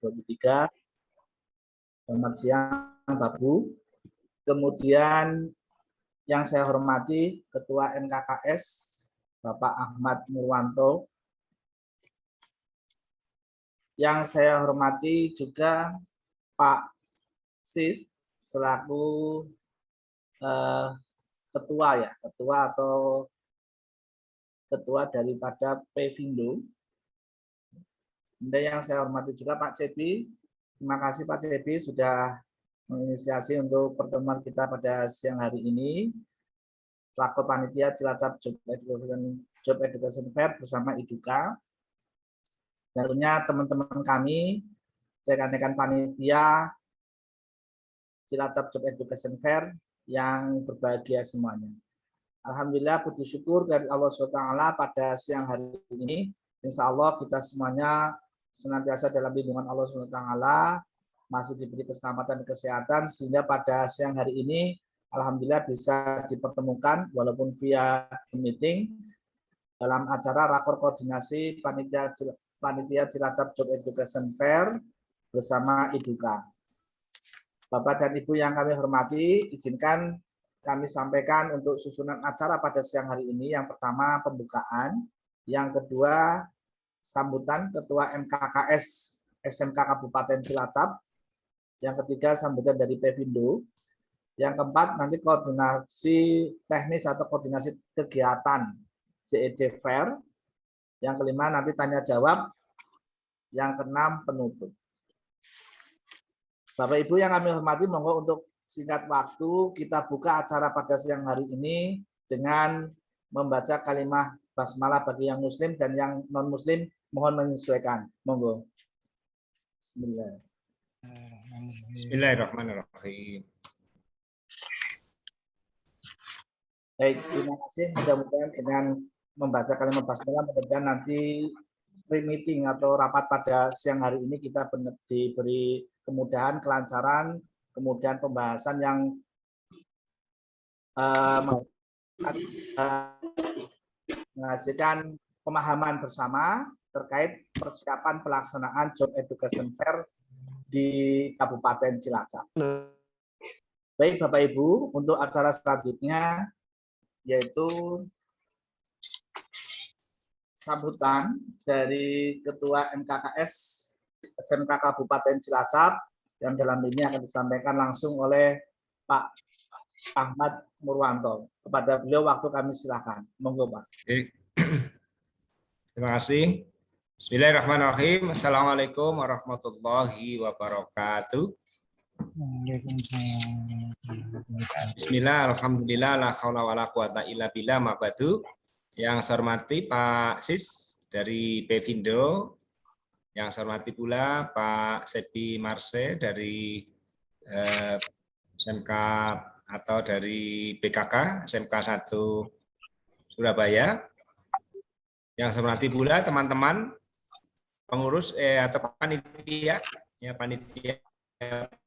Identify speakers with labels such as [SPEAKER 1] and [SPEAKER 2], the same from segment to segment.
[SPEAKER 1] 2023. Selamat siang Bapak Ibu. Kemudian yang saya hormati Ketua MKKS Bapak Ahmad Murwanto. Yang saya hormati juga Pak Sis selaku ketua daripada Pevindo. Dan yang saya hormati juga Pak Cepi. Terima kasih Pak Cepi sudah menginisiasi untuk pertemuan kita pada siang hari ini. Selaku panitia Cilacap Job Education Fair bersama IDUKA. Dan tentunya teman-teman kami, rekan-rekan panitia Cilacap Job Education Fair yang berbahagia semuanya. Alhamdulillah puji syukur dari Allah SWT pada siang hari ini. Insya Allah kita semuanya senantiasa dalam lindungan Allah SWT, masih diberi keselamatan dan kesehatan, sehingga pada siang hari ini alhamdulillah bisa dipertemukan walaupun via meeting dalam acara rakor koordinasi panitia Cilacap Job Education Fair bersama IDUKA. Bapak dan Ibu yang kami hormati, izinkan kami sampaikan untuk susunan acara pada siang hari ini. Yang pertama pembukaan, yang kedua sambutan Ketua MKKS SMK Kabupaten Cilacap, yang ketiga sambutan dari Pevindo, yang keempat nanti koordinasi teknis atau koordinasi kegiatan JED Fair, yang kelima nanti tanya jawab, yang keenam penutup. Bapak Ibu yang kami hormati, monggo untuk singkat waktu kita buka acara pada siang hari ini dengan membaca kalimah basmalah bagi yang muslim dan yang non muslim mohon menyesuaikan. Monggo. Bismillah.
[SPEAKER 2] Bismillahirrahmanirrahim.
[SPEAKER 1] Baik, terima kasih. Mudah-mudahan dengan membaca kalimat basmalah, mudah-mudahan nanti pre-meeting atau rapat pada siang hari ini kita diberi kemudahan, kelancaran, kemudian pembahasan yang menghasilkan pemahaman bersama terkait persiapan pelaksanaan Job Education Fair di Kabupaten Cilacap. Baik Bapak Ibu, untuk acara selanjutnya yaitu sambutan dari Ketua MKKS SMK Kabupaten Cilacap yang dalam ini akan disampaikan langsung oleh Pak Ahmad Murwanto. Kepada beliau waktu kami silakan. Monggo Pak.
[SPEAKER 2] Terima kasih. Bismillahirrahmanirrahim. Assalamualaikum warahmatullahi wabarakatuh. Bismillah, alhamdulillah, la haula wala quwata illa billah, ma ba'du. Yang saya hormati Pak Sis dari Pevindo, yang saya hormati pula Pak Sepi Marse dari SMK atau dari BKK SMK 1 Surabaya. Yang saya hormati pula teman-teman pengurus atau panitia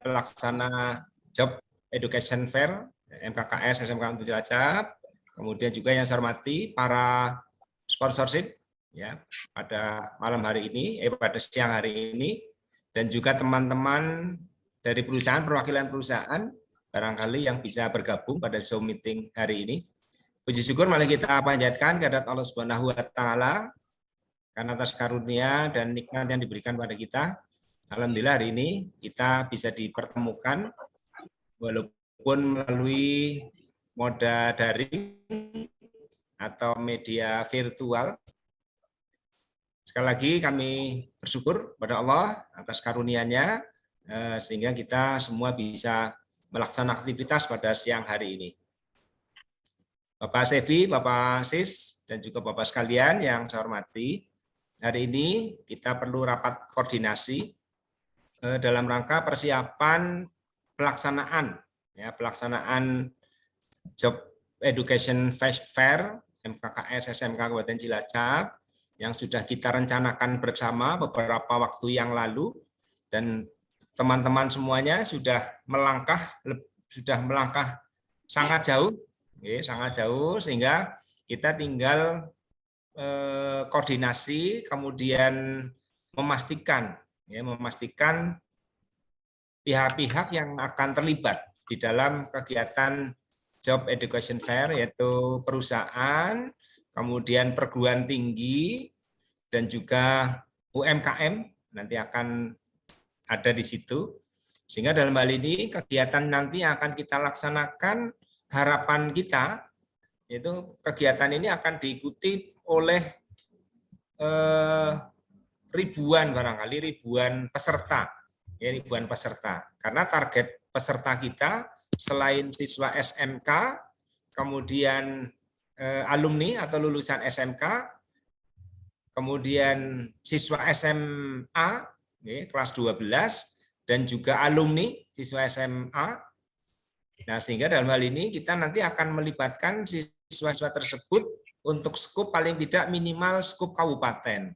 [SPEAKER 2] pelaksana Job Education Fair MKKS SMK untuk Cilacap. Kemudian juga yang saya hormati para sponsorship ya pada malam hari ini, pada siang hari ini, dan juga teman-teman dari perusahaan, perwakilan perusahaan barangkali yang bisa bergabung pada Zoom meeting hari ini. Puji syukur mari kita panjatkan kehadirat Allah Subhanahu wa taala karena atas karunia dan nikmat yang diberikan pada kita. Alhamdulillah hari ini kita bisa dipertemukan walaupun melalui moda daring atau media virtual. Sekali lagi kami bersyukur pada Allah atas karunia-Nya sehingga kita semua bisa melaksanakan aktivitas pada siang hari ini. Bapak Sevi, Bapak Sis, dan juga Bapak sekalian yang saya hormati, hari ini kita perlu rapat koordinasi dalam rangka persiapan pelaksanaan Job Education Fair MKKS SMK Kabupaten Cilacap yang sudah kita rencanakan bersama beberapa waktu yang lalu, dan teman-teman semuanya sudah melangkah sangat jauh sehingga kita tinggal koordinasi kemudian memastikan ya, memastikan pihak-pihak yang akan terlibat di dalam kegiatan Job Education Fair, yaitu perusahaan, kemudian perguruan tinggi, dan juga UMKM nanti akan ada di situ. Sehingga dalam hal ini kegiatan nanti akan kita laksanakan, harapan kita itu kegiatan ini akan diikuti oleh ribuan peserta, ya, ribuan peserta. Karena target peserta kita selain siswa SMK, kemudian alumni atau lulusan SMK, kemudian siswa SMA, ya, kelas 12, dan juga alumni siswa SMA. Nah, sehingga dalam hal ini kita nanti akan melibatkan siswa-siswa tersebut untuk skup paling tidak minimal skup kabupaten.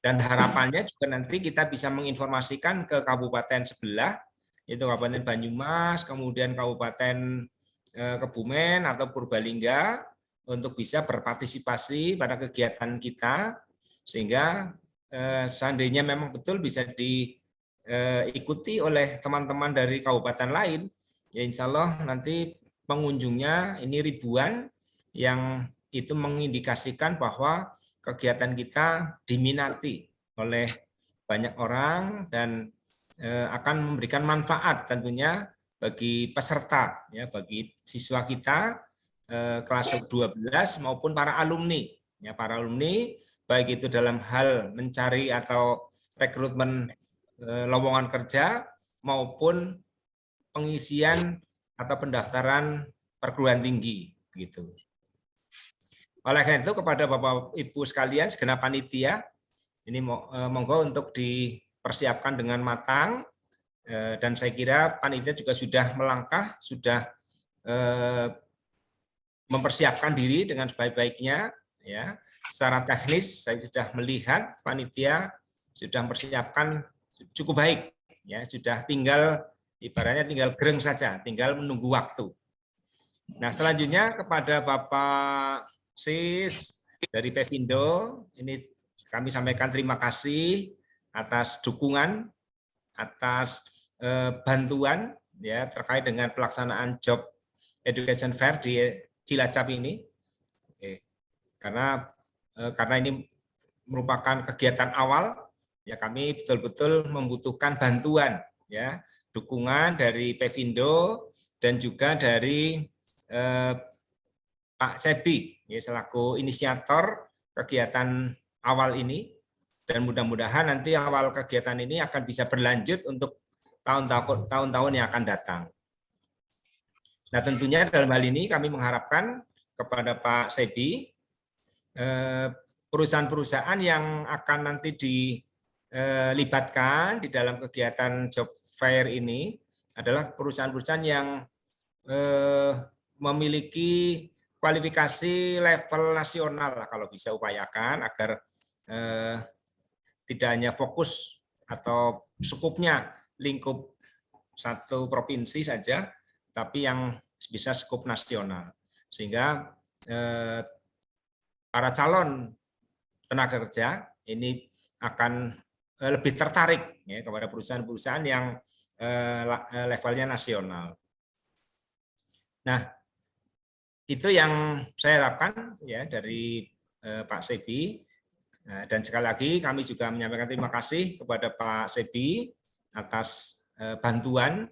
[SPEAKER 2] Dan harapannya juga nanti kita bisa menginformasikan ke kabupaten sebelah, yaitu Kabupaten Banyumas, kemudian Kabupaten Kebumen atau Purbalingga, untuk bisa berpartisipasi pada kegiatan kita, sehingga seandainya memang betul bisa diikuti oleh teman-teman dari kabupaten lain, ya insya Allah nanti pengunjungnya ini ribuan, yang itu mengindikasikan bahwa kegiatan kita diminati oleh banyak orang dan akan memberikan manfaat tentunya bagi peserta, ya, bagi siswa kita kelas 12 maupun para alumni. Ya, para alumni baik itu dalam hal mencari atau rekrutmen lowongan kerja maupun pengisian atau pendaftaran perguruan tinggi, gitu. Oleh karena itu kepada Bapak Ibu sekalian segenap panitia, ini monggo untuk dipersiapkan dengan matang, dan saya kira panitia juga sudah melangkah, sudah mempersiapkan diri dengan sebaik-baiknya, ya. Secara teknis saya sudah melihat panitia sudah mempersiapkan cukup baik, ya, sudah tinggal ibaratnya tinggal gereng saja, tinggal menunggu waktu. Nah, selanjutnya kepada Bapak Sis dari Pevindo, ini kami sampaikan terima kasih atas dukungan, atas bantuan, ya, terkait dengan pelaksanaan Job Education Fair di Cilacap ini. Karena ini merupakan kegiatan awal, ya, kami betul-betul membutuhkan bantuan, ya, dukungan dari Pevindo dan juga dari Pak Sebi, ya, selaku inisiator kegiatan awal ini, dan mudah-mudahan nanti awal kegiatan ini akan bisa berlanjut untuk tahun-tahun yang akan datang. Nah, tentunya dalam hal ini kami mengharapkan kepada Pak Sebi, perusahaan-perusahaan yang akan nanti dilibatkan di dalam kegiatan job fair ini adalah perusahaan-perusahaan yang memiliki kualifikasi level nasional, kalau bisa upayakan agar tidak hanya fokus atau skupnya lingkup satu provinsi saja, tapi yang bisa skup nasional, sehingga para calon tenaga kerja ini akan lebih tertarik, ya, kepada perusahaan-perusahaan yang levelnya nasional. Nah, itu yang saya harapkan, ya, dari Pak Sebi. Dan sekali lagi kami juga menyampaikan terima kasih kepada Pak Sebi atas bantuan,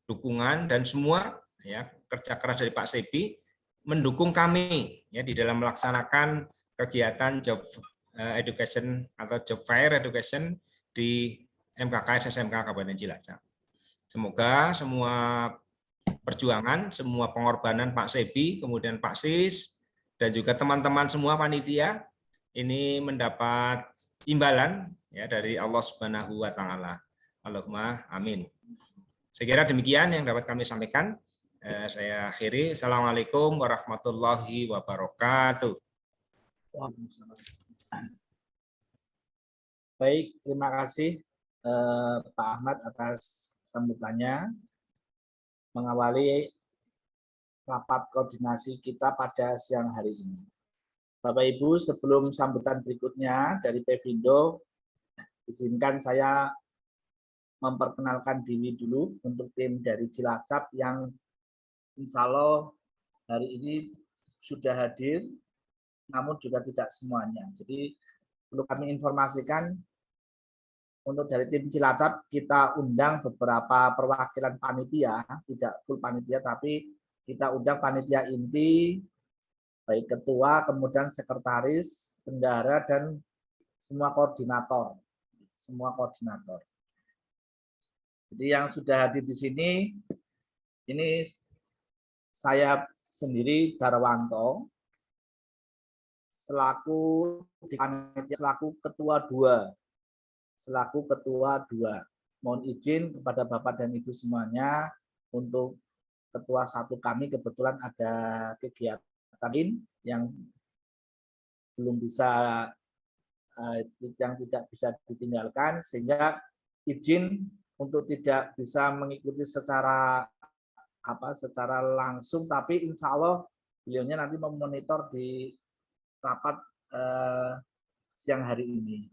[SPEAKER 2] dukungan, dan semua, ya, kerja keras dari Pak Sebi mendukung kami, ya, di dalam melaksanakan kegiatan Job Education atau Job Fair Education di MKKS SMK Kabupaten Cilacap. Semoga semua perjuangan, semua pengorbanan Pak Sebi, kemudian Pak Sis, dan juga teman-teman semua panitia ini mendapat imbalan, ya, dari Allah Subhanahu wa taala. Allahumma amin. Saya kira demikian yang dapat kami sampaikan. Saya akhiri. Assalamualaikum warahmatullahi wabarakatuh.
[SPEAKER 1] Baik, terima kasih Pak Ahmad atas sambutannya mengawali rapat koordinasi kita pada siang hari ini. Bapak Ibu, sebelum sambutan berikutnya dari Pevindo, Izinkan saya memperkenalkan diri dulu untuk tim dari Cilacap yang insya Allah hari ini sudah hadir, namun juga tidak semuanya. Jadi perlu kami informasikan untuk dari tim Cilacap kita undang beberapa perwakilan panitia, tidak full panitia, tapi kita undang panitia inti, baik ketua, kemudian sekretaris, bendahara, dan semua koordinator. Jadi yang sudah hadir di sini, ini saya sendiri Darwanto, selaku ketua 2. Mohon izin kepada Bapak dan Ibu semuanya, untuk ketua 1 kami kebetulan ada kegiatan yang belum bisa, yang tidak bisa ditinggalkan, sehingga izin untuk tidak bisa mengikuti secara langsung, tapi insya Allah beliaunya nanti memonitor di rapat siang hari ini.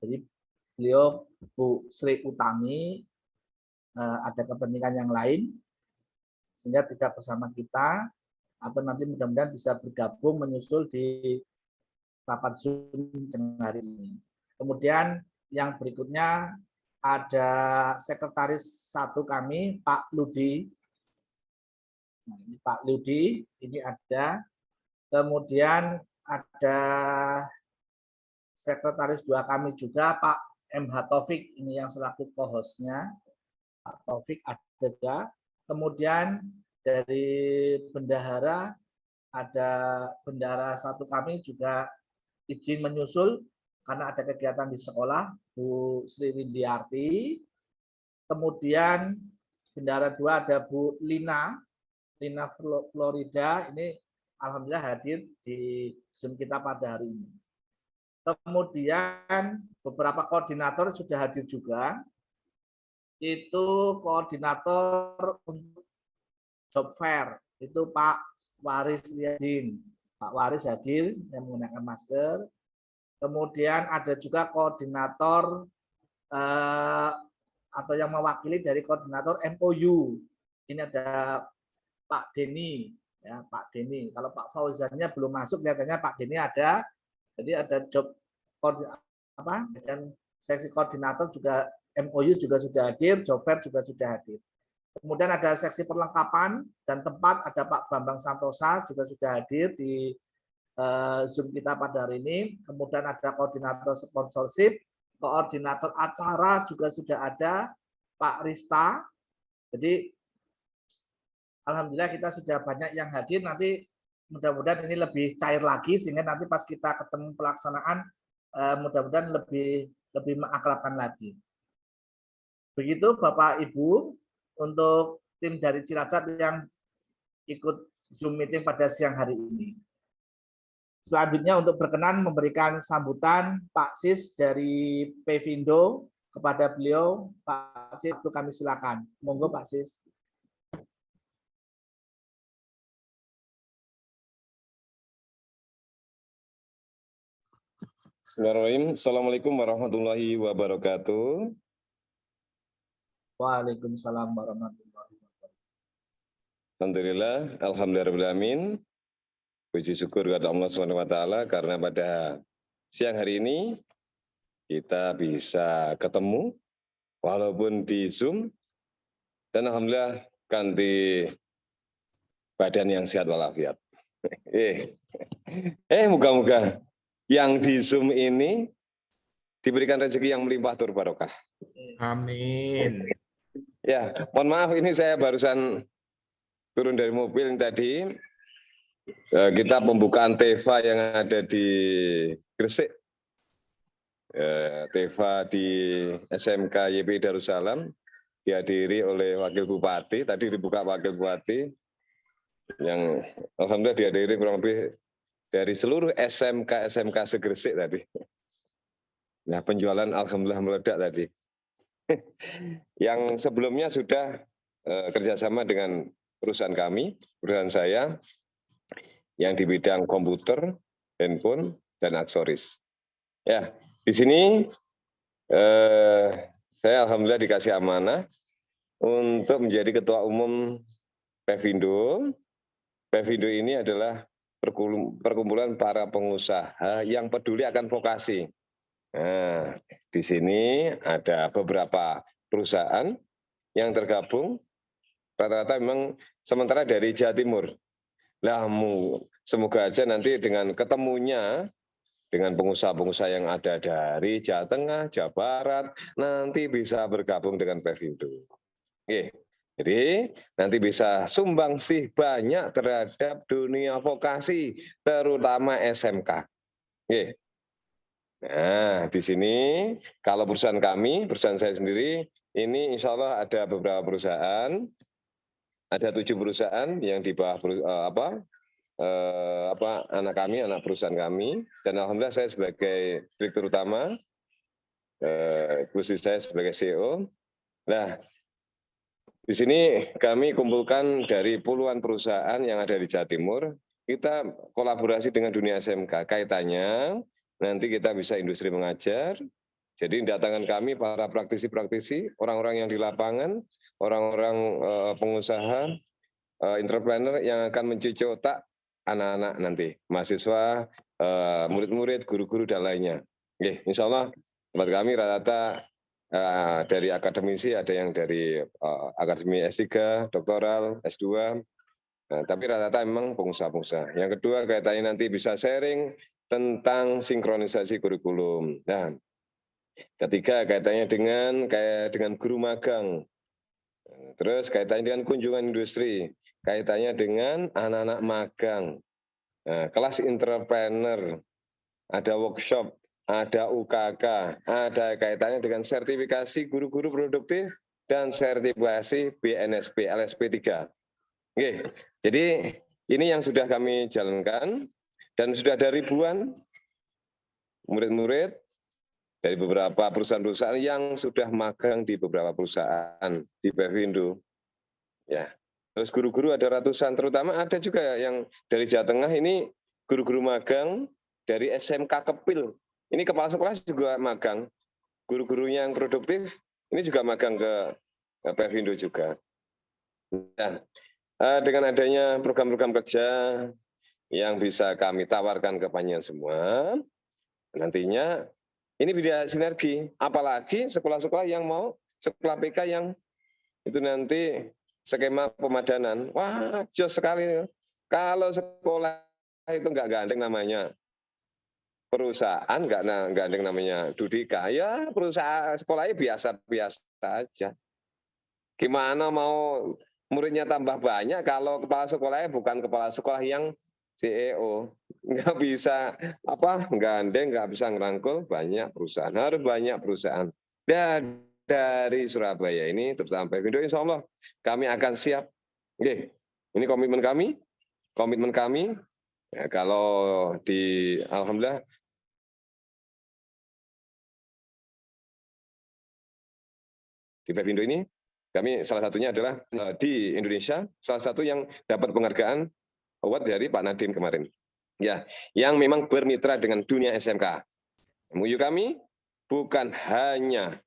[SPEAKER 1] Jadi beliau Bu Sri Utami ada kepentingan yang lain sehingga tidak bersama kita, atau nanti mudah-mudahan bisa bergabung menyusul di rapat Zoom hari ini. Kemudian yang berikutnya ada sekretaris 1 kami, Pak Ludi. Nah, ini Pak Ludi, ini ada. Kemudian ada sekretaris 2 kami juga, Pak MH Taufik, ini yang selaku co-hostnya. Pak Taufik ada. Kemudian dari bendahara, ada bendahara 1 kami juga izin menyusul karena ada kegiatan di sekolah, Bu Sri Windiarti. Kemudian bendahara 2 ada Bu Lina Florida, ini alhamdulillah hadir di Zoom kita pada hari ini. Kemudian beberapa koordinator sudah hadir juga. Itu koordinator untuk job fair, itu Pak Waris Riyadin. Pak Waris hadir yang menggunakan masker. Kemudian ada juga koordinator atau yang mewakili dari koordinator MOU. Ini ada Pak Denny, ya Pak Denny. Kalau Pak Fauzannya belum masuk, kelihatannya Pak Denny ada. Jadi ada job dan seksi koordinator juga, MOU juga sudah hadir, job fair juga sudah hadir. Kemudian ada seksi perlengkapan dan tempat, ada Pak Bambang Santosa juga sudah hadir di Zoom kita pada hari ini. Kemudian ada koordinator sponsorship, koordinator acara juga sudah ada, Pak Rista. Jadi alhamdulillah kita sudah banyak yang hadir. Nanti mudah-mudahan ini lebih cair lagi, sehingga nanti pas kita ketemu pelaksanaan mudah-mudahan lebih mengakrabkan lagi. Begitu Bapak Ibu untuk tim dari Cilacap yang ikut Zoom meeting pada siang hari ini. Selanjutnya untuk berkenan memberikan sambutan Pak Sis dari Pevindo, kepada beliau, Pak Sis, itu kami silakan. Monggo Pak Sis.
[SPEAKER 3] Bismillahirrahmanirrahim. Assalamualaikum warahmatullahi wabarakatuh.
[SPEAKER 1] Waalaikumsalam warahmatullahi wabarakatuh.
[SPEAKER 3] Alhamdulillah, alhamdulillahirrahmanirrahim. Puji syukur kepada Allah SWT karena pada siang hari ini kita bisa ketemu walaupun di Zoom, dan alhamdulillah ganti badan yang sehat walafiat. Moga-moga yang di Zoom ini diberikan rezeki yang melimpah tur barokah.
[SPEAKER 2] Amin.
[SPEAKER 3] Ya, mohon maaf ini saya barusan turun dari mobil tadi. Kita pembukaan TEVA yang ada di Gresik. TEVA di SMK YPI Darussalam dihadiri oleh Wakil Bupati. Tadi dibuka Wakil Bupati yang alhamdulillah dihadiri kurang lebih dari seluruh SMK se-Gresik tadi. Nah, penjualan alhamdulillah meledak tadi. Yang sebelumnya sudah kerjasama dengan perusahaan kami, perusahaan saya, yang di bidang komputer, handphone, dan aksesoris. Ya, di sini Saya alhamdulillah dikasih amanah untuk menjadi Ketua Umum Pevindo. Pevindo ini adalah perkumpulan para pengusaha yang peduli akan vokasi. Nah, di sini ada beberapa perusahaan yang tergabung, rata-rata memang sementara dari Jawa Timur. Nah, semoga aja nanti dengan ketemunya dengan pengusaha-pengusaha yang ada dari Jawa Tengah, Jawa Barat, nanti bisa bergabung dengan Pevindo. Oke. Jadi nanti bisa sumbangsih banyak terhadap dunia vokasi, terutama SMK. Oke. Nah, di sini kalau perusahaan kami, perusahaan saya sendiri, ini insya Allah ada beberapa perusahaan, ada 7 perusahaan yang di bawah anak kami, anak perusahaan kami, dan alhamdulillah saya sebagai direktur utama, khusus saya sebagai CEO. Nah, di sini kami kumpulkan dari puluhan perusahaan yang ada di Jawa Timur, kita kolaborasi dengan dunia SMK, kaitannya nanti kita bisa industri mengajar. Jadi datangan kami para praktisi-praktisi, orang-orang yang di lapangan, orang-orang pengusaha, entrepreneur yang akan mencuci otak anak-anak nanti, mahasiswa, murid-murid, guru-guru, dan lainnya. Oke, insya Allah tempat kami rata-rata dari akademisi, ada yang dari akademi S3, doktoral, S2, tapi rata-rata memang pengusaha-pengusaha. Yang kedua, kaitannya nanti bisa sharing tentang sinkronisasi kurikulum. Nah, ketiga, kaitannya dengan guru magang. Terus kaitannya dengan kunjungan industri, kaitannya dengan anak-anak magang, kelas entrepreneur, ada workshop, ada UKK, ada kaitannya dengan sertifikasi guru-guru produktif dan sertifikasi BNSP, LSP 3. Oke, jadi ini yang sudah kami jalankan dan sudah ada ribuan murid-murid dari beberapa perusahaan-perusahaan yang sudah magang di beberapa perusahaan di Pevindo. Ya, terus guru-guru ada ratusan, terutama ada juga yang dari Jawa Tengah ini guru-guru magang dari SMK Kepil. Ini kepala sekolah juga magang. Guru-gurunya yang produktif ini juga magang ke Pevindo juga. Nah, dengan adanya program-program kerja yang bisa kami tawarkan ke panjenengan semua, nantinya ini bisa sinergi. Apalagi sekolah-sekolah yang mau, sekolah PK yang itu nanti skema pemadanan. Wah, jos sekali. Kalau sekolah itu nggak gandeng namanya perusahaan, nggak gandeng namanya Dudika. Ya perusahaan sekolahnya biasa-biasa aja. Gimana mau muridnya tambah banyak kalau kepala sekolahnya bukan kepala sekolah yang CEO. Nggak bisa gandeng, nggak bisa ngerangkul banyak perusahaan. Harus banyak perusahaan. Dan dari Surabaya ini, terutama Pevindo, insya Allah kami akan siap. Oke, ini komitmen kami. Ya, kalau alhamdulillah di Pevindo ini, kami salah satunya adalah di Indonesia, salah satu yang dapat penghargaan award dari Pak Nadiem kemarin. Ya, yang memang bermitra dengan dunia SMK. MOU kami bukan hanya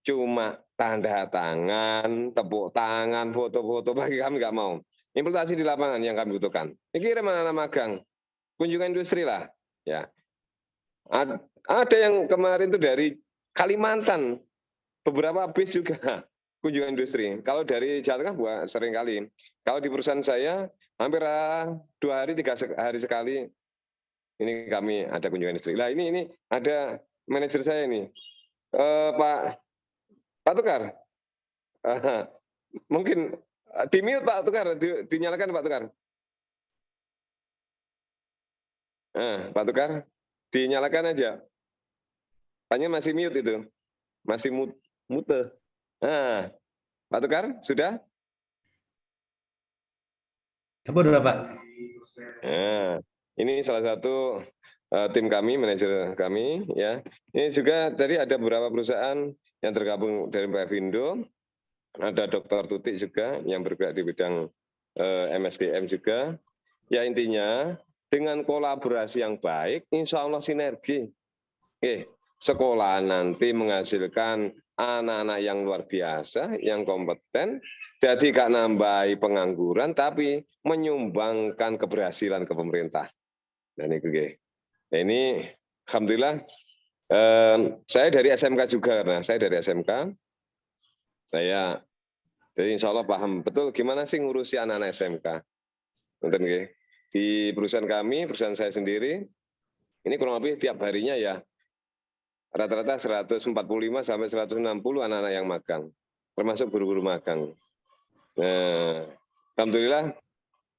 [SPEAKER 3] cuma tanda tangan, tepuk tangan, foto-foto, bagi kami nggak mau. Implementasi di lapangan yang kami butuhkan. Ini kirim anak-anak magang, kunjungan industri lah. Ya, ada yang kemarin itu dari Kalimantan, beberapa bis juga kunjungan industri. Kalau dari Jawa Tengah sering kali. Kalau di perusahaan saya hampir 2 hari, 3 hari sekali ini kami ada kunjungan industri. Nah ini ada manajer saya ini, Pak Tukar. Mungkin di-mute Pak Tukar, dinyalakan Pak Tukar. Pak Tukar, dinyalakan aja. Tanya masih mute itu, masih mute. Pak Tukar, sudah?
[SPEAKER 4] Sudah, Pak.
[SPEAKER 3] Ini salah satu tim kami, manajer kami. Ya. Ini juga tadi ada beberapa perusahaan yang tergabung dari Pevindo. Ada Dr. Tutik juga yang bergerak di bidang MSDM juga. Ya intinya dengan kolaborasi yang baik, insya Allah sinergi. Oke. sekolah nanti menghasilkan anak-anak yang luar biasa, yang kompeten, jadi gak nambahi pengangguran, tapi menyumbangkan keberhasilan ke pemerintah. Dan ini alhamdulillah saya dari SMK juga, karena saya dari SMK, jadi insya Allah paham betul gimana sih ngurusi anak-anak SMK. Di perusahaan kami, perusahaan saya sendiri, ini kurang lebih tiap harinya ya rata-rata 145 sampai 160 anak-anak yang magang, termasuk guru-guru magang. Nah, alhamdulillah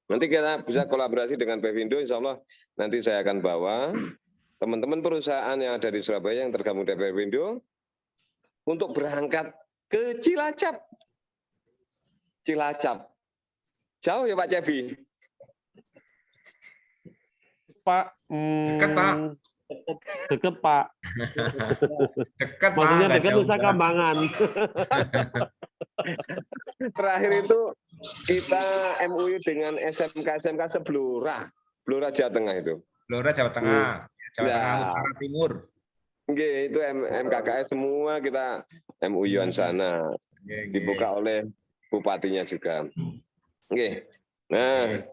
[SPEAKER 3] nanti kita bisa kolaborasi dengan Pevindo, insya Allah nanti saya akan bawa teman-teman perusahaan yang ada di Surabaya yang tergabung di Pevindo untuk berangkat ke Cilacap. Cilacap. Jauh ya Pak Cebi?
[SPEAKER 5] Pak.
[SPEAKER 2] Dekat, Pak.
[SPEAKER 5] Dekat, Pak.
[SPEAKER 2] Dekat, Pak.
[SPEAKER 5] Maksudnya
[SPEAKER 2] nggak
[SPEAKER 5] dekat
[SPEAKER 2] jauh,
[SPEAKER 5] Nusa
[SPEAKER 2] Pak.
[SPEAKER 5] Kambangan.
[SPEAKER 3] Terakhir itu kita MUU dengan SMK seblora, Blora Jawa Tengah itu.
[SPEAKER 2] Blora Jawa Tengah, Jawa
[SPEAKER 3] Ya.
[SPEAKER 2] Tengah Utara Timur.
[SPEAKER 3] Itu MKKS semua kita MUU-an sana. Dibuka oleh bupatinya juga. Nah,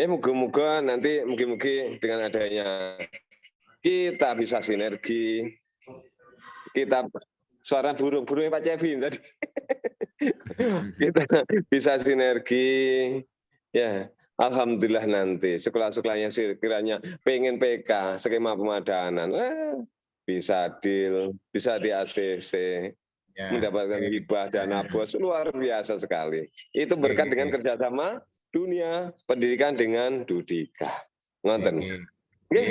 [SPEAKER 3] moga-moga nanti mungkin dengan adanya kita bisa sinergi. Kita suara burung-burung Pak Cebi tadi. Kita bisa sinergi. Ya, alhamdulillah nanti sekolah-sekolahnya sekiranya pengen PK, skema pemadanan, bisa deal, bisa di ACC. Ya, mendapatkan hibah dana bos luar biasa sekali. Itu berkat dengan kerjasama dunia pendidikan dengan Dudika. Ngonten.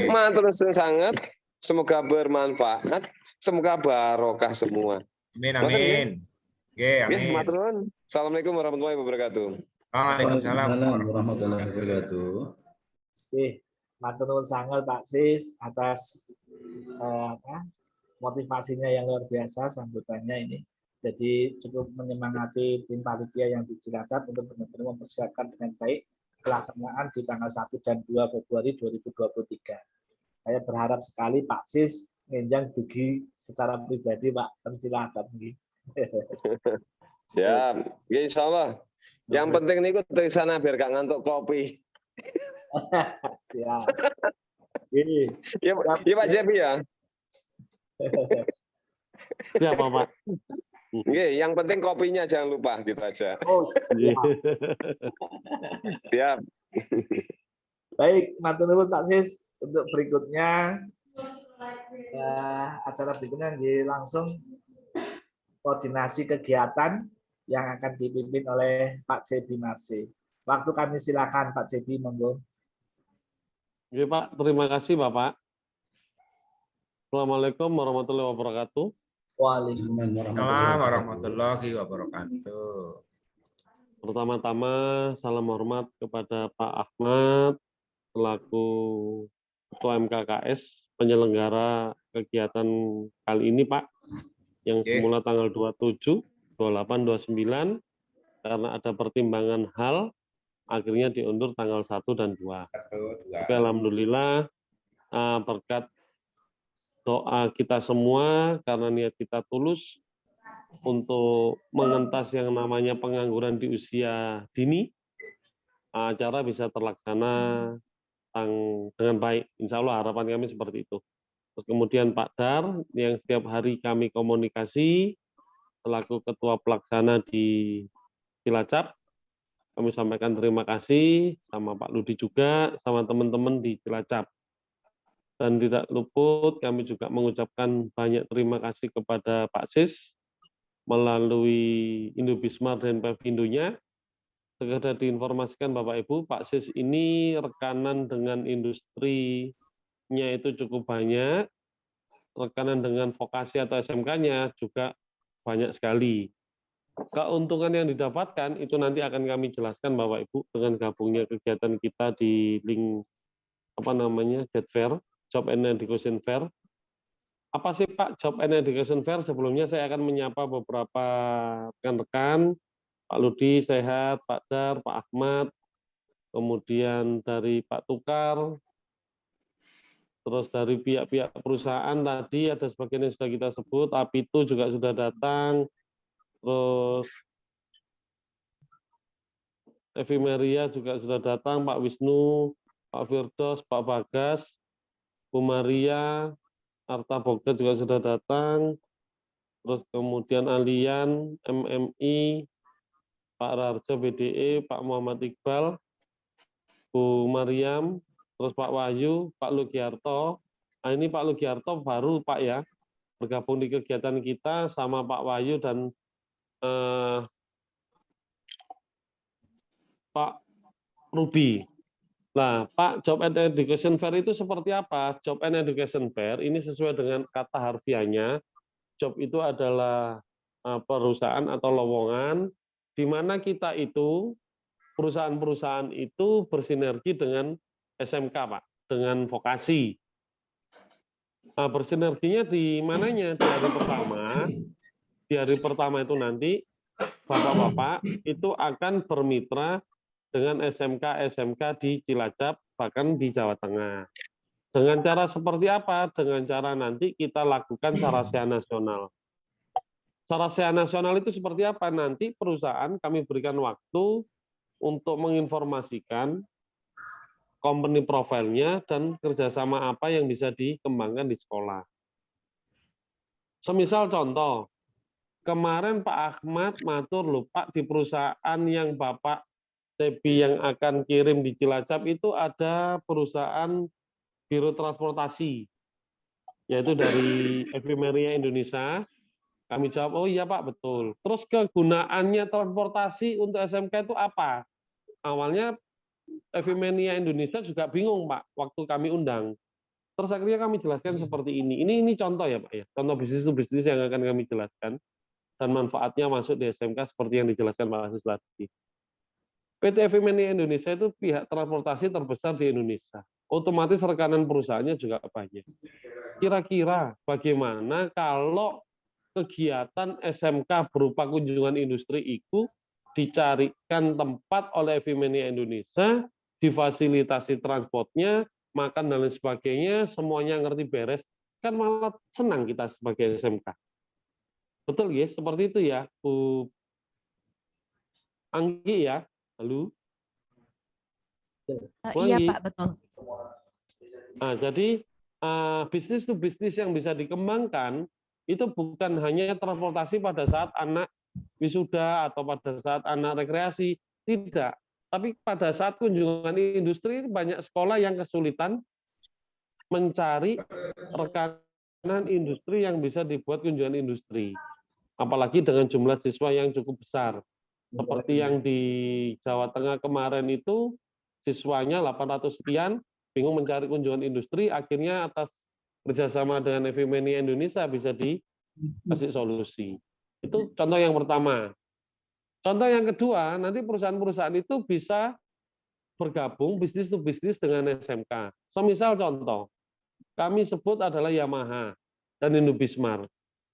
[SPEAKER 3] Matur sangat. Semoga bermanfaat. Semoga barokah semua.
[SPEAKER 2] Amin, amin.
[SPEAKER 3] Amin. Matur nuwun. Assalamualaikum warahmatullahi wabarakatuh.
[SPEAKER 2] Waalaikumsalam
[SPEAKER 4] warahmatullahi wabarakatuh.
[SPEAKER 1] Matur nuwun sangat Pak Sis atas motivasinya yang luar biasa, sambutannya ini. Jadi cukup menyemangati tim panitia yang di Cilacap untuk benar-benar mempersiapkan dengan baik pelaksanaan di tanggal 1 dan 2 Februari 2023. Saya berharap sekali Pak Sis ngenjang dugi secara pribadi Pak ke Cilacap.
[SPEAKER 3] Siap, insya Allah. Yang penting nih dari sana biar gak ngantuk kopi.
[SPEAKER 1] Siap.
[SPEAKER 3] Ya Pak Cebi ya.
[SPEAKER 5] Siapa, Pak?
[SPEAKER 3] Yang penting kopinya jangan lupa, gitu aja.
[SPEAKER 1] Oh, siap.
[SPEAKER 3] Siap.
[SPEAKER 1] Baik, matur nuwun Pak Sis. Untuk berikutnya, acara berikutnya langsung koordinasi kegiatan yang akan dipimpin oleh Pak Cebi Marsi. Waktu kami silakan Pak Cebi, monggo.
[SPEAKER 5] Oke, Pak. Terima kasih, Bapak. Assalamualaikum warahmatullahi wabarakatuh.
[SPEAKER 2] Waalaikumsalam warahmatullahi wabarakatuh.
[SPEAKER 5] Pertama-tama, salam hormat kepada Pak Ahmad, selaku Ketua MKKS, penyelenggara kegiatan kali ini, Pak, yang semula tanggal 27, 28, 29, karena ada pertimbangan hal, akhirnya diundur tanggal 1 dan 2. Oke, alhamdulillah, berkat doa kita semua, karena niat kita tulus untuk mengentas yang namanya pengangguran di usia dini, acara bisa terlaksana dengan baik. Insya Allah harapan kami seperti itu. Terus kemudian Pak Dar, yang setiap hari kami komunikasi, selaku Ketua Pelaksana di Cilacap, kami sampaikan terima kasih sama Pak Ludi juga, sama teman-teman di Cilacap. Dan tidak luput, kami juga mengucapkan banyak terima kasih kepada Pak Sis, melalui Indobismar dan Pevindonya. Sekedar diinformasikan Bapak Ibu, Pak Sis ini rekanan dengan industrinya itu cukup banyak, rekanan dengan vokasi atau SMK-nya juga banyak sekali. Keuntungan yang didapatkan itu nanti akan kami jelaskan Bapak Ibu dengan gabungnya kegiatan kita di link Get Fair, Job and Education Fair. Apa sih Pak Job and Education Fair? Sebelumnya saya akan menyapa beberapa rekan-rekan. Pak Ludi sehat, Pak Dar, Pak Ahmad, kemudian dari Pak Tukar, Terus dari pihak-pihak perusahaan tadi ada sebagian yang sudah kita sebut, Apitu juga sudah datang, terus Evimeria juga sudah datang, Pak Wisnu, Pak Firdos, Pak Bagas, Bu Maria, Arta Bogda juga sudah datang, terus kemudian Alian, MMI, Pak Rarjo BDE, Pak Muhammad Iqbal, Bu Mariam, terus Pak Wahyu, Pak Lugiarto. Nah, ini Pak Lugiarto baru Pak ya, bergabung di kegiatan kita sama Pak Wahyu dan Pak Ruby. Nah, Pak, Job and Education Fair itu seperti apa? Job and Education Fair ini sesuai dengan kata harfiahnya. Job itu adalah perusahaan atau lowongan di mana kita itu perusahaan-perusahaan itu bersinergi dengan SMK, Pak, dengan vokasi. Nah, bersinerginya di mananya? Di hari pertama. Di hari pertama itu nanti Bapak-bapak itu akan bermitra dengan SMK-SMK di Cilacap, bahkan di Jawa Tengah. Dengan cara seperti apa? Dengan cara nanti kita lakukan sarasya nasional. Sarasya nasional itu seperti apa? Nanti perusahaan kami berikan waktu untuk menginformasikan company profile-nya dan kerjasama apa yang bisa dikembangkan di sekolah. Semisal contoh, kemarin Pak Ahmad matur lho Pak, di perusahaan yang Bapak Tebi yang akan kirim di Cilacap itu ada perusahaan biro transportasi, yaitu dari Evimeria Indonesia. Kami jawab, oh iya Pak, betul. Terus kegunaannya transportasi untuk SMK itu apa? Awalnya Evimeria Indonesia juga bingung Pak, waktu kami undang. Terus akhirnya kami jelaskan seperti ini. Ini contoh ya Pak ya, contoh bisnis to bisnis yang akan kami jelaskan dan manfaatnya masuk di SMK seperti yang dijelaskan Pak Aziz tadi. PT Evimeria Indonesia itu pihak transportasi terbesar di Indonesia. Otomatis rekanan perusahaannya juga banyak. Kira-kira bagaimana kalau kegiatan SMK berupa kunjungan industri itu dicarikan tempat oleh Evimeria Indonesia, difasilitasi transportnya, makan dan lain sebagainya, semuanya ngerti beres, kan malah senang kita sebagai SMK. Betul ya, seperti itu ya, Bu Anggi ya. Halo?
[SPEAKER 6] Iya Pak, betul.
[SPEAKER 5] Nah, jadi bisnis to bisnis yang bisa dikembangkan itu bukan hanya transportasi pada saat anak wisuda atau pada saat anak rekreasi, tidak. Tapi pada saat kunjungan industri banyak sekolah yang kesulitan mencari rekanan industri yang bisa dibuat kunjungan industri. Apalagi dengan jumlah siswa yang cukup besar. Seperti yang di Jawa Tengah kemarin itu siswanya 800 sekian, bingung mencari kunjungan industri, akhirnya atas kerjasama dengan Evimeria Indonesia bisa dikasih solusi. Itu contoh yang pertama. Contoh yang kedua, nanti perusahaan-perusahaan itu bisa bergabung bisnis to bisnis dengan SMK. Misal contoh, kami sebut adalah Yamaha dan Indobismart.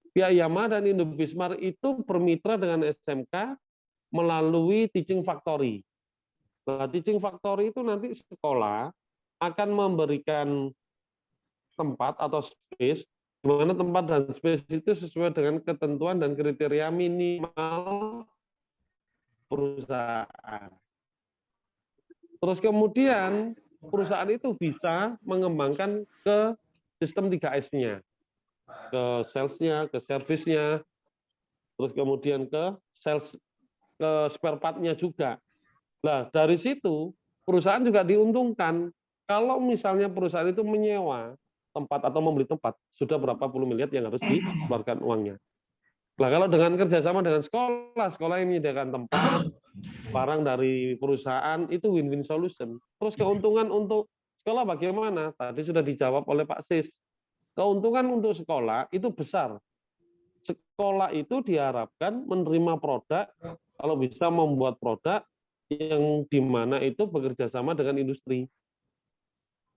[SPEAKER 5] Pihak Yamaha dan Indobismart itu bermitra dengan SMK melalui teaching factory. Nah, teaching factory itu nanti sekolah akan memberikan tempat atau space, di mana tempat dan space itu sesuai dengan ketentuan dan kriteria minimal perusahaan. Terus kemudian perusahaan itu bisa mengembangkan ke sistem 3S-nya, ke sales-nya, ke service-nya, terus kemudian ke sales, ke spare part-nya juga. Nah, dari situ perusahaan juga diuntungkan. Kalau misalnya perusahaan itu menyewa tempat atau membeli tempat, sudah berapa puluh miliar yang harus dikeluarkan uangnya. Nah, kalau dengan kerjasama dengan sekolah, sekolah yang menyediakan tempat, barang dari perusahaan, itu win-win solution. Terus keuntungan untuk sekolah bagaimana? Tadi sudah dijawab oleh Pak Sis. Keuntungan untuk sekolah itu besar. Sekolah itu diharapkan menerima produk, kalau bisa membuat produk yang di mana itu bekerja sama dengan industri.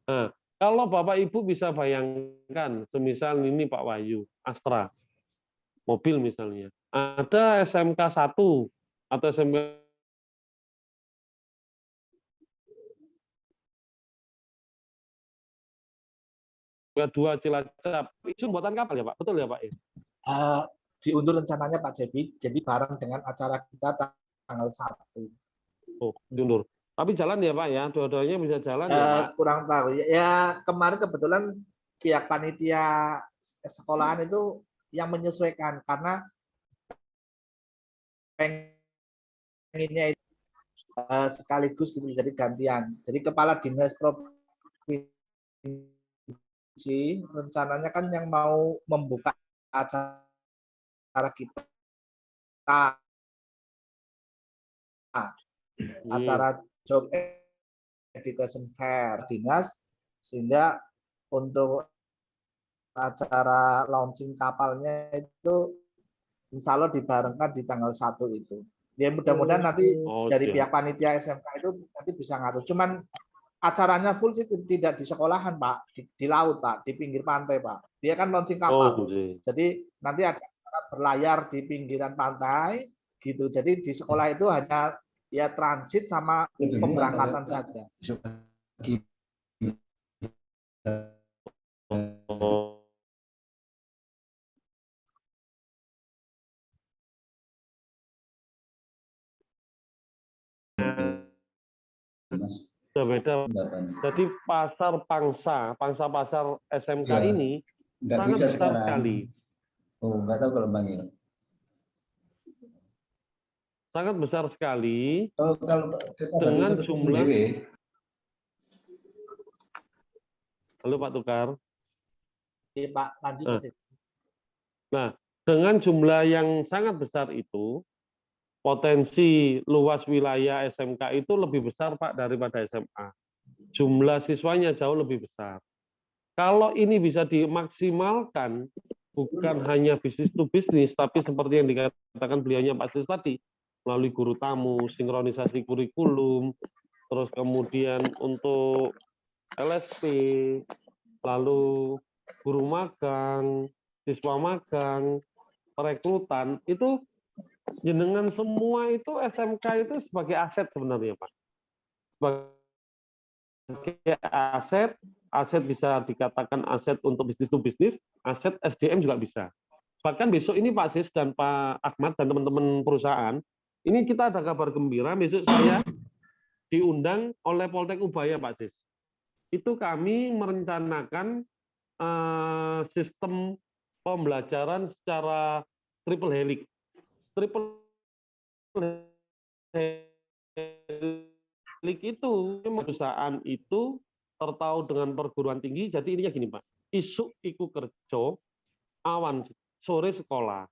[SPEAKER 5] Nah, kalau Bapak Ibu bisa bayangkan, semisal ini Pak Wahyu, Astra, mobil misalnya, ada SMK 1 atau SMK 2 Cilacap. Itu buatan kapal ya Pak? Betul ya Pak?
[SPEAKER 1] Diundur rencananya Pak Cepi, jadi bareng dengan acara kita tanggal 1.
[SPEAKER 5] Oh, diundur. Tapi jalan ya Pak ya? Dua-duanya bisa jalan ya Pak?
[SPEAKER 1] Kurang tahu. Ya kemarin kebetulan pihak panitia sekolahan itu yang menyesuaikan karena pengennya itu sekaligus gitu, jadi gantian. Jadi kepala dinas provinsi rencananya kan yang mau membuka acara kita, acara Job Education Fair dinas, sehingga untuk acara launching kapalnya itu insya Allah dibarengkan di tanggal 1 itu. Ya mudah-mudahan nanti dari pihak panitia SMK itu nanti bisa ngatur. Cuman acaranya full sih tidak di sekolahan Pak, di laut Pak, di pinggir pantai Pak. Dia kan launching kapal. Jadi nanti ada acara berlayar di pinggiran pantai gitu. Jadi di sekolah itu hanya ya transit sama pemberangkatan saja.
[SPEAKER 5] Beda. Jadi pasar pangsa pasar SMK
[SPEAKER 4] ya,
[SPEAKER 5] ini sangat besar sekali.
[SPEAKER 4] Oh, nggak tahu kalau manggil.
[SPEAKER 5] Sangat besar sekali.
[SPEAKER 4] Kalau
[SPEAKER 5] dengan jumlah. Halo Pak Tukar.
[SPEAKER 1] Iya Pak, lanjut.
[SPEAKER 5] Nah, dengan jumlah yang sangat besar itu, potensi luas wilayah SMK itu lebih besar Pak daripada SMA. Jumlah siswanya jauh lebih besar. Kalau ini bisa dimaksimalkan, bukan hanya bisnis to bisnis, tapi seperti yang dikatakan beliaunya Pak Sis tadi, melalui guru tamu, sinkronisasi kurikulum, terus kemudian untuk LSP, lalu guru magang, siswa magang, perekrutan, itu jenengan semua itu SMK itu sebagai aset sebenarnya Pak. Sebagai aset bisa dikatakan aset untuk bisnis to bisnis, aset SDM juga bisa. Bahkan besok ini Pak Sis dan Pak Ahmad dan teman-teman perusahaan, ini kita ada kabar gembira, besok saya diundang oleh Poltek Ubaya Pak Sis. Itu kami merencanakan sistem pembelajaran secara triple helix. Triple helix itu perusahaan itu tertaut dengan perguruan tinggi. Jadi ininya gini Pak, isuk iku kerja, awan sore sekolah.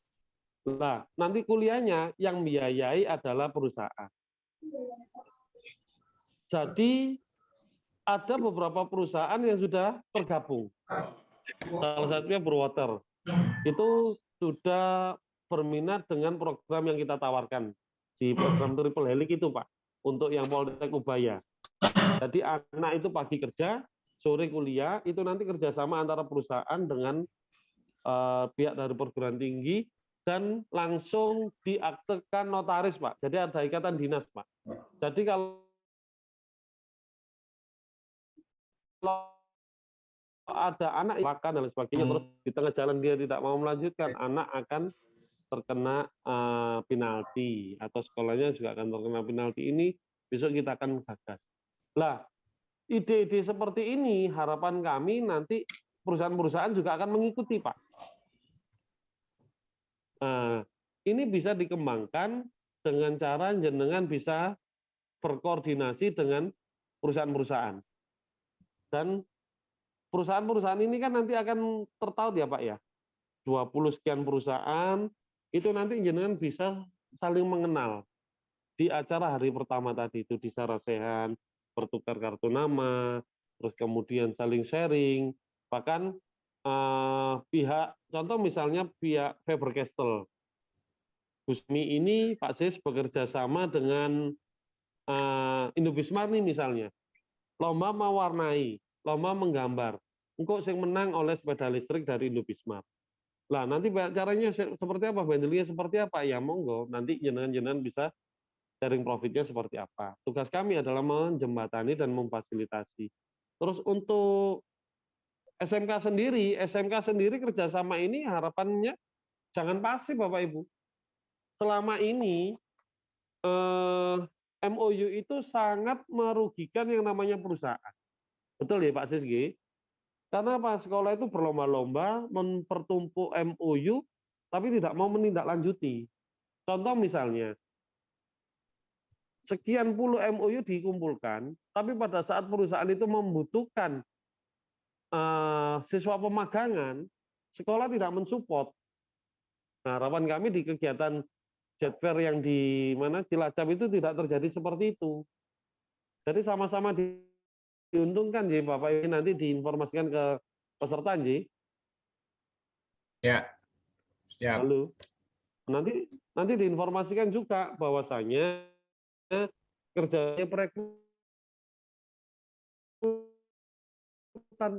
[SPEAKER 5] Nah, nanti kuliahnya yang biayai adalah perusahaan. Jadi ada beberapa perusahaan yang sudah tergabung. Salah satunya Burwater. Itu sudah berminat dengan program yang kita tawarkan di program Triple Helix itu, Pak, untuk yang Poltek Ubaya. Jadi anak itu pagi kerja, sore kuliah, itu nanti kerjasama antara perusahaan dengan pihak dari perguruan tinggi dan langsung diaktekan notaris, Pak. Jadi ada ikatan dinas, Pak. Jadi kalau ada anak makan dan sebagainya, terus di tengah jalan dia tidak mau melanjutkan, anak akan terkena penalti atau sekolahnya juga akan terkena penalti. Ini besok kita akan gagas. Lah, ide-ide seperti ini harapan kami nanti perusahaan-perusahaan juga akan mengikuti, Pak. Nah, ini bisa dikembangkan dengan cara jenengan bisa berkoordinasi dengan perusahaan-perusahaan. Dan perusahaan-perusahaan ini kan nanti akan tertaut ya Pak ya, 20 sekian perusahaan, itu nanti jenengan bisa saling mengenal. Di acara hari pertama tadi itu di Sarasehan, bertukar kartu nama, terus kemudian saling sharing, bahkan pihak, contoh misalnya pihak Faber-Castell, Gusmi ini Pak Sis bekerja sama dengan Indobismart nih misalnya, lomba mewarnai, lomba menggambar. Engkau yang menang oleh sepeda listrik dari Indobismart. Lah nanti caranya seperti apa, bundlingnya seperti apa? Ya monggo, nanti jenengan-jenengan bisa sharing profitnya seperti apa. Tugas kami adalah menjembatani dan memfasilitasi. Terus untuk SMK sendiri kerjasama ini harapannya jangan pasif Bapak Ibu. Selama ini MOU itu sangat merugikan yang namanya perusahaan. Betul ya Pak Sisgi? Karena apa? Sekolah itu berlomba-lomba mempertumpuk MOU, tapi tidak mau menindaklanjuti. Contoh misalnya, sekian puluh MOU dikumpulkan, tapi pada saat perusahaan itu membutuhkan siswa pemagangan, sekolah tidak mensupport. Nah, harapan kami di kegiatan Jet Fair yang di mana Cilacap itu tidak terjadi seperti itu. Jadi sama-sama diuntungkan, Ji, Bapak ini nanti diinformasikan ke peserta, Ji.
[SPEAKER 2] Ya. Ya.
[SPEAKER 5] Lalu nanti diinformasikan juga bahwasanya kerjanya perekrutan,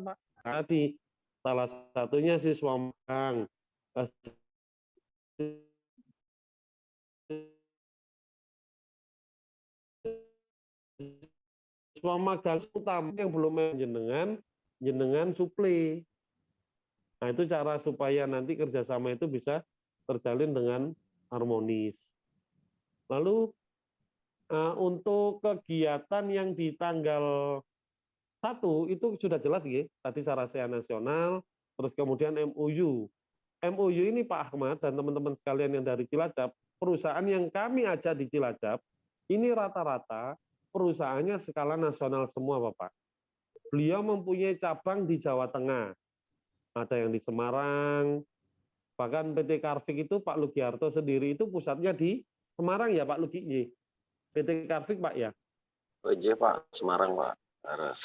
[SPEAKER 5] Pak. Tadi salah satunya siswa magang. Siswa magang utama yang belum jenengan suplai. Nah, itu cara supaya nanti kerjasama itu bisa terjalin dengan harmonis. Lalu untuk kegiatan yang di tanggal 1 itu sudah jelas ya, tadi Sarasea Nasional, terus kemudian MOU. MOU ini Pak Ahmad dan teman-teman sekalian yang dari Cilacap, perusahaan yang kami ajak di Cilacap, ini rata-rata perusahaannya skala nasional semua Bapak. Beliau mempunyai cabang di Jawa Tengah, ada yang di Semarang, bahkan PT Karvik itu Pak Lugiarto sendiri itu pusatnya di Semarang ya Pak Lugi. PT Karvik Pak ya?
[SPEAKER 3] Oh iya Pak, Semarang Pak. Harus.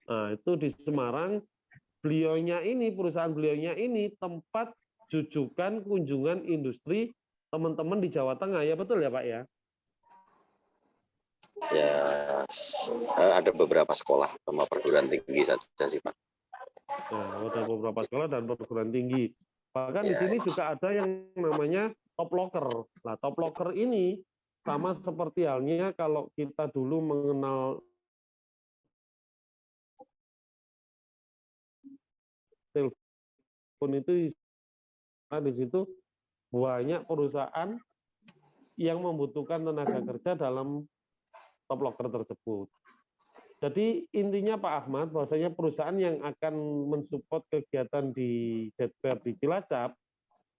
[SPEAKER 5] Nah itu di Semarang, perusahaan beliaunya ini tempat jujukan kunjungan industri teman-teman di Jawa Tengah ya, betul ya Pak ya?
[SPEAKER 6] Ya, ada beberapa sekolah sama perguruan tinggi saja sih Pak.
[SPEAKER 5] Nah, ada beberapa sekolah dan perguruan tinggi. Bahkan di sini juga ada yang namanya top locker. Nah, top locker ini sama seperti halnya kalau kita dulu mengenal telepon itu, di situ banyak perusahaan yang membutuhkan tenaga kerja dalam top locker tersebut. Jadi intinya Pak Ahmad, bahwasanya perusahaan yang akan mensupport kegiatan di Jet Fair di Cilacap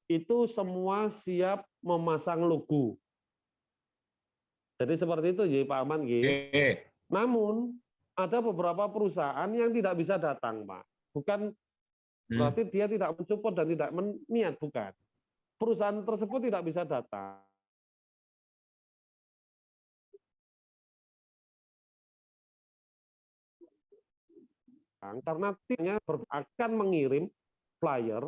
[SPEAKER 5] itu semua siap memasang logo. Jadi seperti itu ya Pak Ahmad. Namun ada beberapa perusahaan yang tidak bisa datang Pak. Bukan berarti dia tidak mensupport dan tidak niat, bukan. Perusahaan tersebut tidak bisa datang. Karena timnya akan mengirim flyer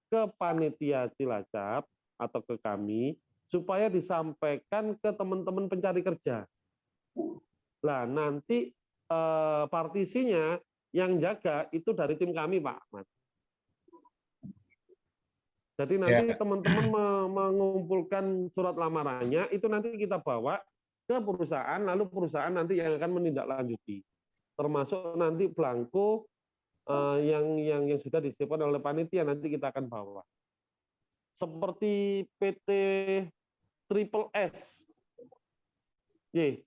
[SPEAKER 5] ke panitia Cilacap atau ke kami supaya disampaikan ke teman-teman pencari kerja. Nah, nanti partisinya yang jaga itu dari tim kami, Pak Ahmad. Jadi nanti teman-teman mengumpulkan surat lamarannya, itu nanti kita bawa ke perusahaan, lalu perusahaan nanti yang akan menindaklanjuti. Termasuk nanti belangko yang sudah disiapkan oleh panitia nanti kita akan bawa. Seperti PT Triple S.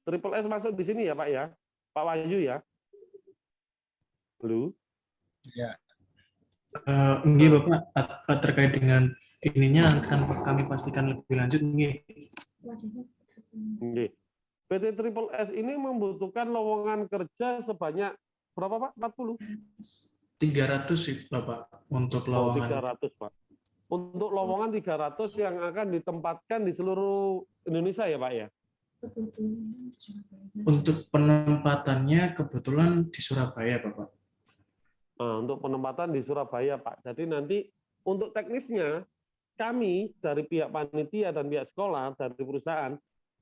[SPEAKER 5] Triple S masuk di sini ya Pak ya? Pak Wahyu ya? Halo?
[SPEAKER 7] Ya. Nggih Bapak, terkait dengan ininya akan kami pastikan lebih lanjut nggih.
[SPEAKER 5] Nggih. PT Triple S ini membutuhkan lowongan kerja sebanyak berapa Pak? 40?
[SPEAKER 7] 300 sih Bapak untuk lowongan.
[SPEAKER 5] 300 Pak. Untuk lowongan 300 yang akan ditempatkan di seluruh Indonesia ya Pak ya?
[SPEAKER 7] Untuk penempatannya kebetulan di Surabaya Bapak.
[SPEAKER 5] Nah, untuk penempatan di Surabaya Pak. Jadi nanti untuk teknisnya kami dari pihak panitia dan pihak sekolah dari perusahaan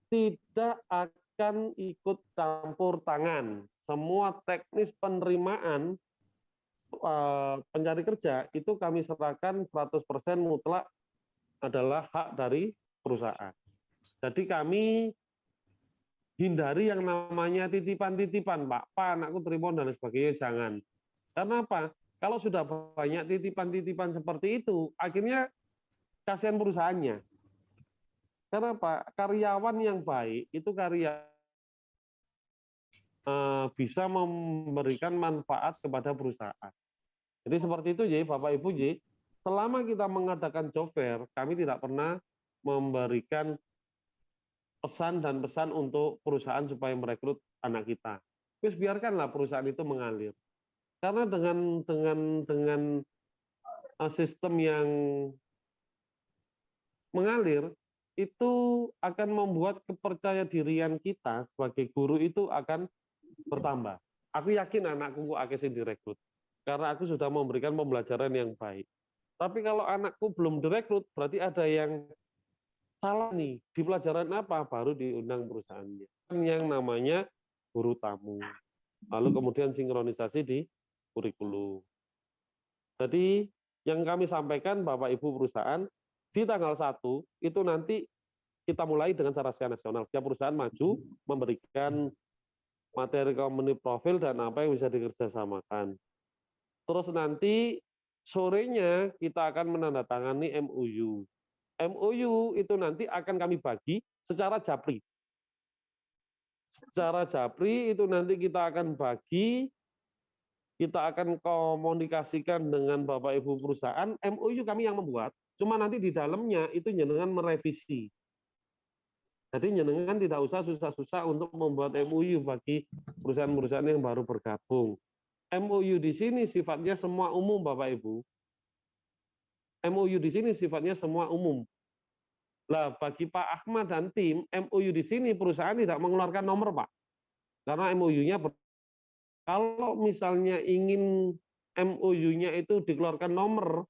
[SPEAKER 5] tidak akan ikut campur tangan. Semua teknis penerimaan pencari kerja itu kami serahkan 100% mutlak adalah hak dari perusahaan. Jadi kami hindari yang namanya titipan-titipan, Pak, anakku terima dan sebagainya, jangan. Karena apa? Kalau sudah banyak titipan-titipan seperti itu, akhirnya kasihan perusahaannya. Kenapa? Karyawan yang baik itu bisa memberikan manfaat kepada perusahaan. Jadi seperti itu, J, Bapak Ibu, J. Selama kita mengadakan job fair, kami tidak pernah memberikan pesan dan pesan untuk perusahaan supaya merekrut anak kita. Terus biarkanlah perusahaan itu mengalir. Karena dengan sistem yang mengalir, itu akan membuat kepercayadirian kita sebagai guru itu akan bertambah. Aku yakin anakku akan direkrut. Karena aku sudah memberikan pembelajaran yang baik. Tapi kalau anakku belum direkrut, berarti ada yang salah nih. Di pelajaran apa? Baru diundang perusahaannya. Yang namanya guru tamu. Lalu kemudian sinkronisasi di kurikulum. Jadi yang kami sampaikan Bapak Ibu perusahaan, di tanggal 1 itu nanti kita mulai dengan sarjana nasional. Setiap perusahaan maju memberikan materi company profile dan apa yang bisa dikerjasamakan. Terus nanti sorenya kita akan menandatangani MOU. MOU itu nanti akan kami bagi secara japri. Secara japri itu nanti kita akan bagi, kita akan komunikasikan dengan Bapak Ibu perusahaan, MOU kami yang membuat, cuma nanti di dalamnya itu jenengan merevisi. Jadi jenengan tidak usah susah-susah untuk membuat MOU bagi perusahaan-perusahaan yang baru bergabung. MOU di sini sifatnya semua umum, Bapak Ibu. MOU di sini sifatnya semua umum. Lah, bagi Pak Ahmad dan tim, MOU di sini perusahaan tidak mengeluarkan nomor, Pak. Karena MOU-nya, kalau misalnya ingin MOU-nya itu dikeluarkan nomor,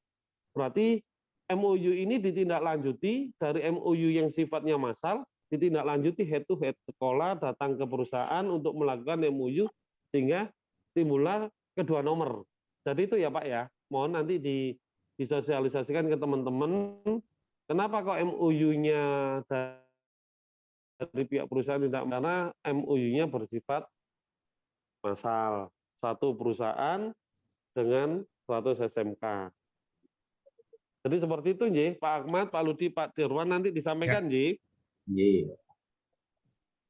[SPEAKER 5] berarti MOU ini ditindaklanjuti dari MOU yang sifatnya massal, ditindaklanjuti head to head, sekolah datang ke perusahaan untuk melakukan MOU, sehingga timbullah kedua nomor. Jadi itu ya Pak ya, mohon nanti disosialisasikan ke teman-teman, kenapa kok MOU-nya dari pihak perusahaan tidak, karena MOU-nya bersifat massal, satu perusahaan dengan 100 SMK. Jadi seperti itu, Nji. Pak Ahmad, Pak Ludi, Pak Dirwan nanti disampaikan, Nji.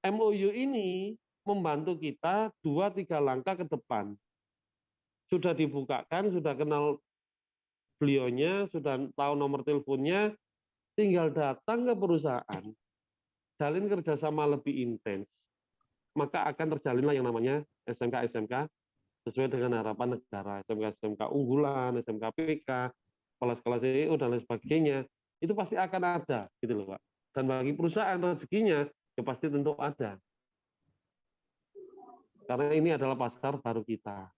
[SPEAKER 5] MOU ini membantu kita 2-3 langkah ke depan. Sudah dibukakan, sudah kenal beliaunya, sudah tahu nomor teleponnya, tinggal datang ke perusahaan, jalin kerjasama lebih intens, maka akan terjalinlah yang namanya SMK-SMK sesuai dengan harapan negara, SMK-SMK unggulan, SMK PK, kelas-kelas CEO dan lain sebagainya, itu pasti akan ada, gitu loh Pak. Dan bagi perusahaan rezekinya, ya pasti tentu ada. Karena ini adalah pasar baru kita.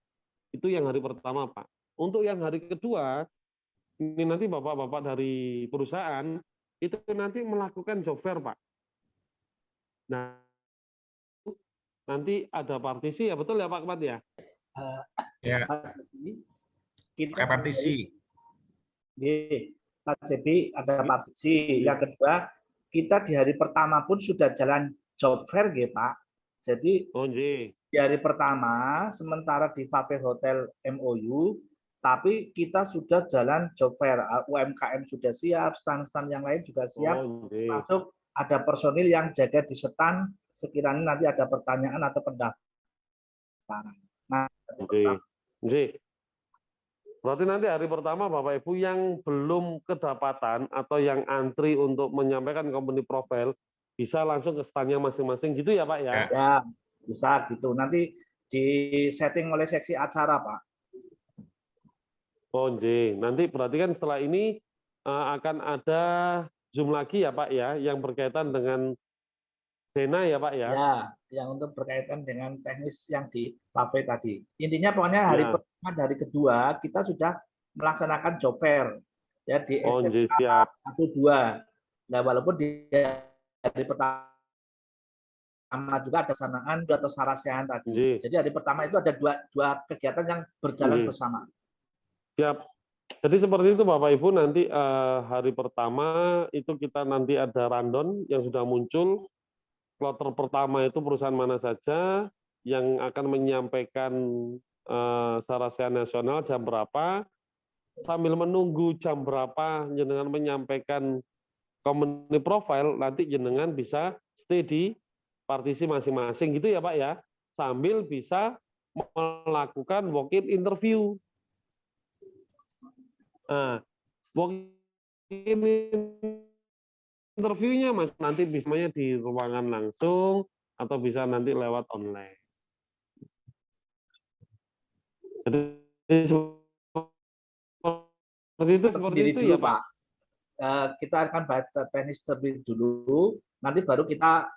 [SPEAKER 5] Itu yang hari pertama, Pak. Untuk yang hari kedua, ini nanti bapak-bapak dari perusahaan, itu nanti melakukan job fair, Pak. Nah, nanti ada partisi, ya betul ya Pak Ahmad ya?
[SPEAKER 2] Ya,
[SPEAKER 1] Kita
[SPEAKER 2] pakai partisi.
[SPEAKER 1] Pak Cepi ada partisi. Yang kedua, kita di hari pertama pun sudah jalan job fair, ya Pak. Jadi di hari pertama, sementara di Fafe Hotel MOU, tapi kita sudah jalan job fair. UMKM sudah siap, stand-stand yang lain juga siap. Masuk ada personil yang jaga di stand, sekiranya nanti ada pertanyaan atau pendaftaran. Nah,
[SPEAKER 5] berarti nanti hari pertama Bapak Ibu yang belum kedapatan atau yang antri untuk menyampaikan company profile bisa langsung ke standnya masing-masing gitu ya Pak ya?
[SPEAKER 1] Ya, bisa gitu. Nanti di setting oleh seksi acara Pak.
[SPEAKER 5] Oh, nanti berarti kan setelah ini akan ada Zoom lagi ya Pak ya, yang berkaitan dengan Dena ya Pak ya?
[SPEAKER 1] Ya, yang untuk berkaitan dengan teknis yang di Fafe tadi. Intinya pokoknya hari pertama, hari kedua kita sudah melaksanakan job fair ya di SMK 1-2. Nah, walaupun di hari pertama juga ada sanaan atau sarasehan tadi. Jadi hari pertama itu ada dua kegiatan yang berjalan bersama.
[SPEAKER 5] Siap. Jadi seperti itu Bapak Ibu, nanti hari pertama itu kita nanti ada rundown yang sudah muncul. Kloter pertama itu perusahaan mana saja yang akan menyampaikan Sarasian Nasional jam berapa, sambil menunggu jam berapa jenengan menyampaikan company profile, nanti jenengan bisa stay di partisi masing-masing gitu ya Pak ya, sambil bisa melakukan walk-in interview. Nah, walk-in interviewnya Mas nanti bisanya di ruangan langsung atau bisa nanti lewat online. Jadi seperti itu
[SPEAKER 1] dulu,
[SPEAKER 5] ya Pak.
[SPEAKER 1] Kita akan bahas teknis terlebih dulu, nanti baru kita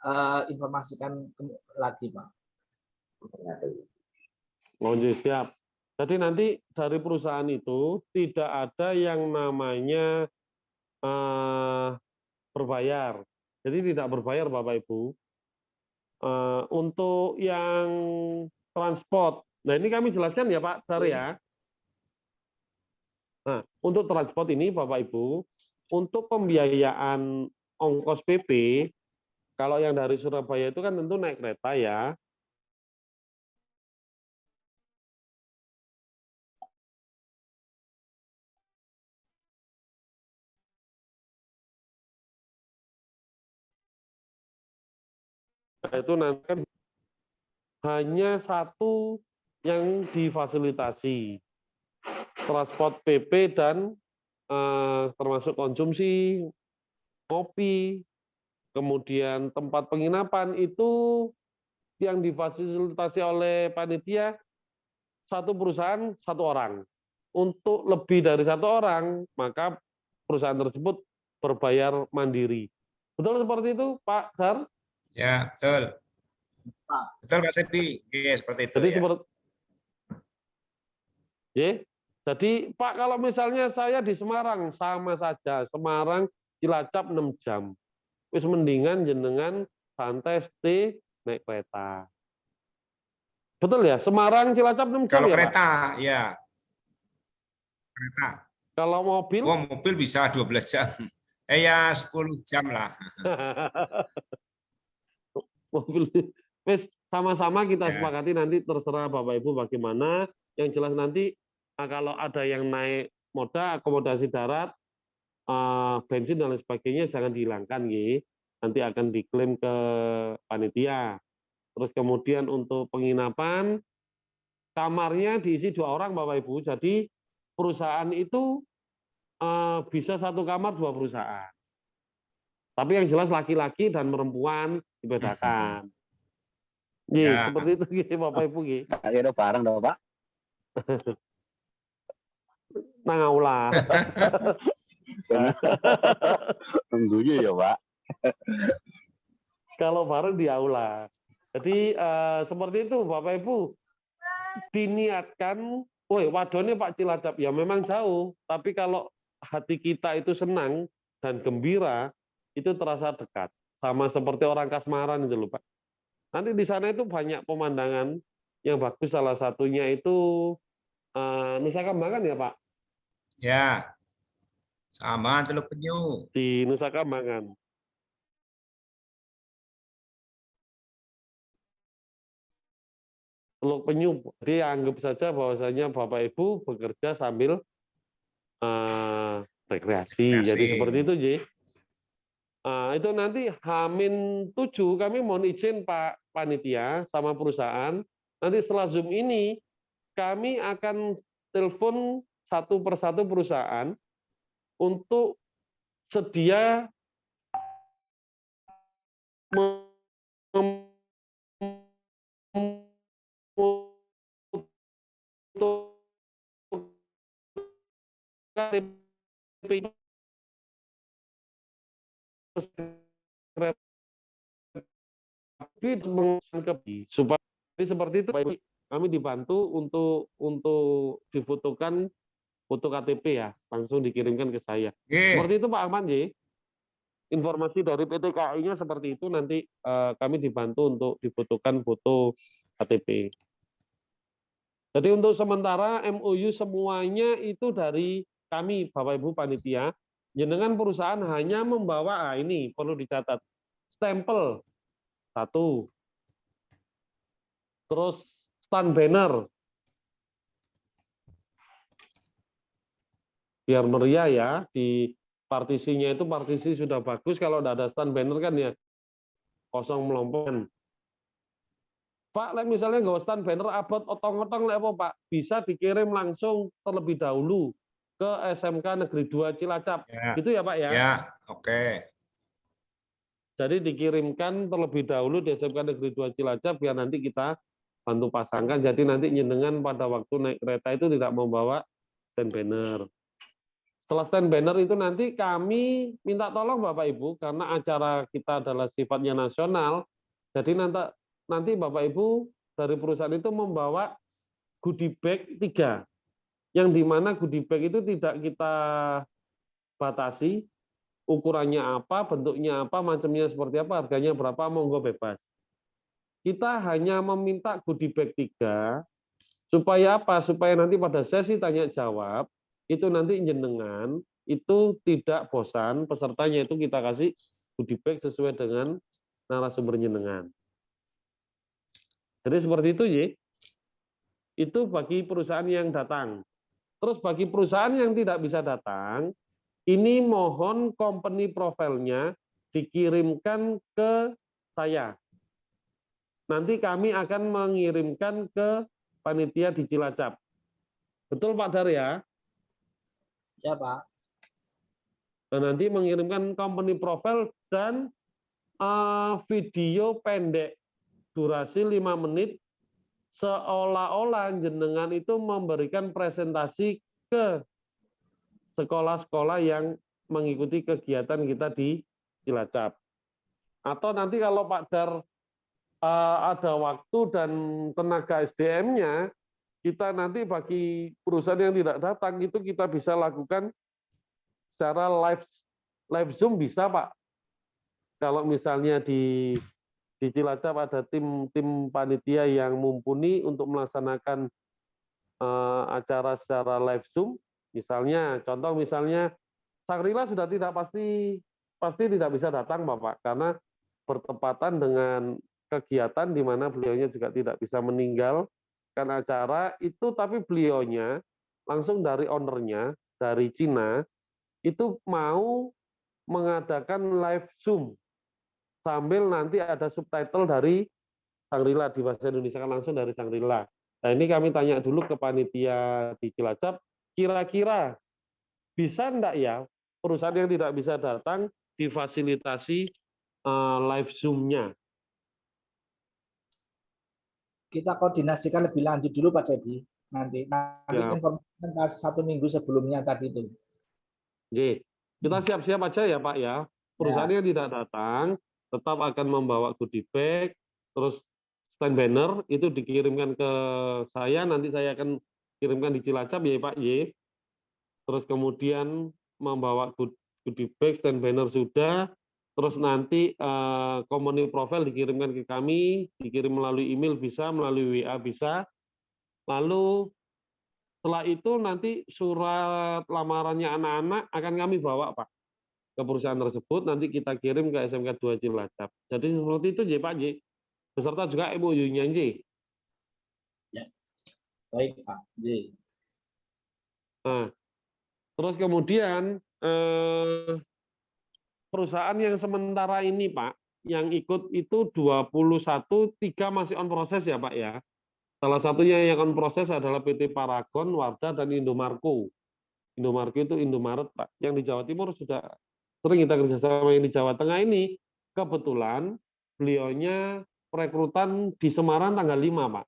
[SPEAKER 1] informasikan lagi Pak.
[SPEAKER 5] Oh, siap. Jadi nanti dari perusahaan itu tidak ada yang namanya berbayar. Jadi tidak berbayar Bapak Ibu. Untuk yang transport, nah ini kami jelaskan ya Pak Dar ya. Nah, untuk transport ini Bapak Ibu, untuk pembiayaan ongkos PP, kalau yang dari Surabaya itu kan tentu naik kereta ya. Itu nanti kan hanya satu yang difasilitasi, transport PP dan termasuk konsumsi, kopi, kemudian tempat penginapan itu yang difasilitasi oleh panitia satu perusahaan satu orang. Untuk lebih dari satu orang, maka perusahaan tersebut berbayar mandiri. Betul seperti itu, Pak Dar?
[SPEAKER 2] Ya, betul. Betul, Pak Sepi. Oke, seperti itu
[SPEAKER 5] Jadi
[SPEAKER 2] ya.
[SPEAKER 5] seperti Jadi Pak, kalau misalnya saya di Semarang sama saja, Semarang Cilacap 6 jam. Wis mendingan jenengan santai stay naik kereta. Betul ya? Semarang Cilacap 6 jam
[SPEAKER 2] Kalau
[SPEAKER 5] ya,
[SPEAKER 2] kereta,
[SPEAKER 5] Pak?
[SPEAKER 2] ya. Kereta.
[SPEAKER 5] Kalau mobil?
[SPEAKER 2] Oh, mobil bisa 12 jam. Ya 10 jam lah.
[SPEAKER 5] Mobil. Wis sama-sama kita
[SPEAKER 2] Ya.
[SPEAKER 5] sepakati, nanti terserah Bapak Ibu bagaimana. Yang jelas nanti kalau ada yang naik moda, akomodasi darat, bensin dan lain sebagainya jangan dihilangkan, nanti akan diklaim ke panitia. Terus kemudian untuk penginapan, kamarnya diisi 2 orang Bapak Ibu, jadi perusahaan itu bisa 1 kamar 2 perusahaan. Tapi yang jelas laki-laki dan perempuan dibedakan.
[SPEAKER 2] Ya.
[SPEAKER 5] Seperti itu Bapak Ibu.
[SPEAKER 4] Akhirnya bareng dong Pak.
[SPEAKER 5] Nang aula.
[SPEAKER 4] Tunggunya ya Pak.
[SPEAKER 5] Kalau bareng di aula. Jadi seperti itu Bapak Ibu. Diniatkan, woi wadone Pak Cilacap ya memang jauh, tapi kalau hati kita itu senang dan gembira, itu terasa dekat. Sama seperti orang Kasmaran itu loh Pak. Nanti di sana itu banyak pemandangan yang bagus, salah satunya itu Nusa Kambangan ya Pak?
[SPEAKER 2] Ya. Sama Teluk Penyu.
[SPEAKER 5] Di Nusa Kambangan. Teluk Penyu. Jadi anggap saja bahwasanya Bapak Ibu bekerja sambil rekreasi. Jadi seperti itu, Ji. Itu nanti H-7 kami mohon izin Pak Panitia sama perusahaan. Nanti setelah Zoom ini kami akan telepon satu persatu perusahaan untuk sedia supaya seperti itu kami dibantu untuk difotokan foto KTP ya, langsung dikirimkan ke saya. Seperti itu Pak Ahmad, informasi dari PT KAI-nya seperti itu, nanti kami dibantu untuk difotokan foto KTP. Jadi untuk sementara MOU semuanya itu dari kami Bapak Ibu panitia. Jenengan perusahaan hanya membawa ini perlu dicatat stempel 1, terus stand banner biar meriah ya. Di partisinya itu partisi sudah bagus, kalau tidak ada stand banner kan ya kosong melompokan. Pak, misalnya nggak stand banner abot otong-otong apa Pak, bisa dikirim langsung terlebih dahulu ke SMK Negeri 2 Cilacap.
[SPEAKER 2] Ya.
[SPEAKER 5] Gitu ya Pak ya?
[SPEAKER 2] Ya, oke.
[SPEAKER 5] Jadi dikirimkan terlebih dahulu di SMK Negeri 2 Cilacap biar nanti kita bantu pasangkan. Jadi nanti jenengan pada waktu naik kereta itu tidak membawa stand banner. Setelah stand banner itu nanti kami minta tolong Bapak Ibu, karena acara kita adalah sifatnya nasional, jadi nanti Bapak Ibu dari perusahaan itu membawa goodie bag 3, yang dimana goodie bag itu tidak kita batasi, ukurannya apa, bentuknya apa, macamnya seperti apa, harganya berapa, monggo bebas. Kita hanya meminta goodie bag 3, supaya apa? Supaya nanti pada sesi tanya jawab, itu nanti jenengan itu tidak bosan, pesertanya itu kita kasih goodie bag sesuai dengan narasumber jenengan. Jadi seperti itu ya. Itu bagi perusahaan yang datang. Terus bagi perusahaan yang tidak bisa datang, ini mohon company profile-nya dikirimkan ke saya. Nanti kami akan mengirimkan ke panitia di Cilacap. Betul Pak Dar ya?
[SPEAKER 1] Ya Pak.
[SPEAKER 5] Nah, nanti mengirimkan company profile dan video pendek durasi 5 menit seolah-olah jenengan itu memberikan presentasi ke sekolah-sekolah yang mengikuti kegiatan kita di Cilacap. Atau nanti kalau Pak Dar ada waktu dan tenaga SDM-nya, kita nanti bagi perusahaan yang tidak datang itu kita bisa lakukan secara live Zoom bisa Pak. Kalau misalnya di Cilacap ada tim panitia yang mumpuni untuk melaksanakan acara secara live Zoom, misalnya contoh misalnya Sangrila sudah pasti tidak bisa datang Bapak, karena bertepatan dengan kegiatan di mana beliaunya juga tidak bisa meninggalkan acara itu, tapi beliaunya langsung dari ownernya dari Cina itu mau mengadakan live Zoom sambil nanti ada subtitle dari Sangrila di bahasa Indonesia, kan langsung dari Sangrila. Nah ini kami tanya dulu ke panitia di Cilacap, kira-kira bisa enggak ya perusahaan yang tidak bisa datang difasilitasi live Zoom-nya.
[SPEAKER 1] Kita koordinasikan lebih lanjut dulu Pak Cepi. Nanti
[SPEAKER 5] Ya.
[SPEAKER 1] informasikan pas 1 minggu sebelumnya tadi itu.
[SPEAKER 5] Oke. Kita siap-siap aja ya Pak ya. Perusahaan yang tidak datang tetap akan membawa goodie bag, terus stand banner itu dikirimkan ke saya, nanti saya akan kirimkan di Cilacap ya Pak Y. Terus kemudian membawa goodie bag, stand banner sudah, terus nanti company profile dikirimkan ke kami, dikirim melalui email bisa, melalui WA bisa. Lalu setelah itu nanti surat lamarannya anak-anak akan kami bawa Pak ke perusahaan tersebut, nanti kita kirim ke SMK 2 Cilacap. Jadi seperti itu J Pak J. Beserta juga MOU-nya J.
[SPEAKER 1] Ya. Baik Pak J.
[SPEAKER 5] Nah, terus kemudian perusahaan yang sementara ini Pak, yang ikut itu 21, 3 masih on proses ya Pak ya. Salah satunya yang on proses adalah PT Paragon, Wardah, dan Indomarko. Indomarko itu Indomaret Pak. Yang di Jawa Timur sudah sering kita kerjasama, yang di Jawa Tengah ini kebetulan beliaunya perekrutan di Semarang tanggal 5 Pak.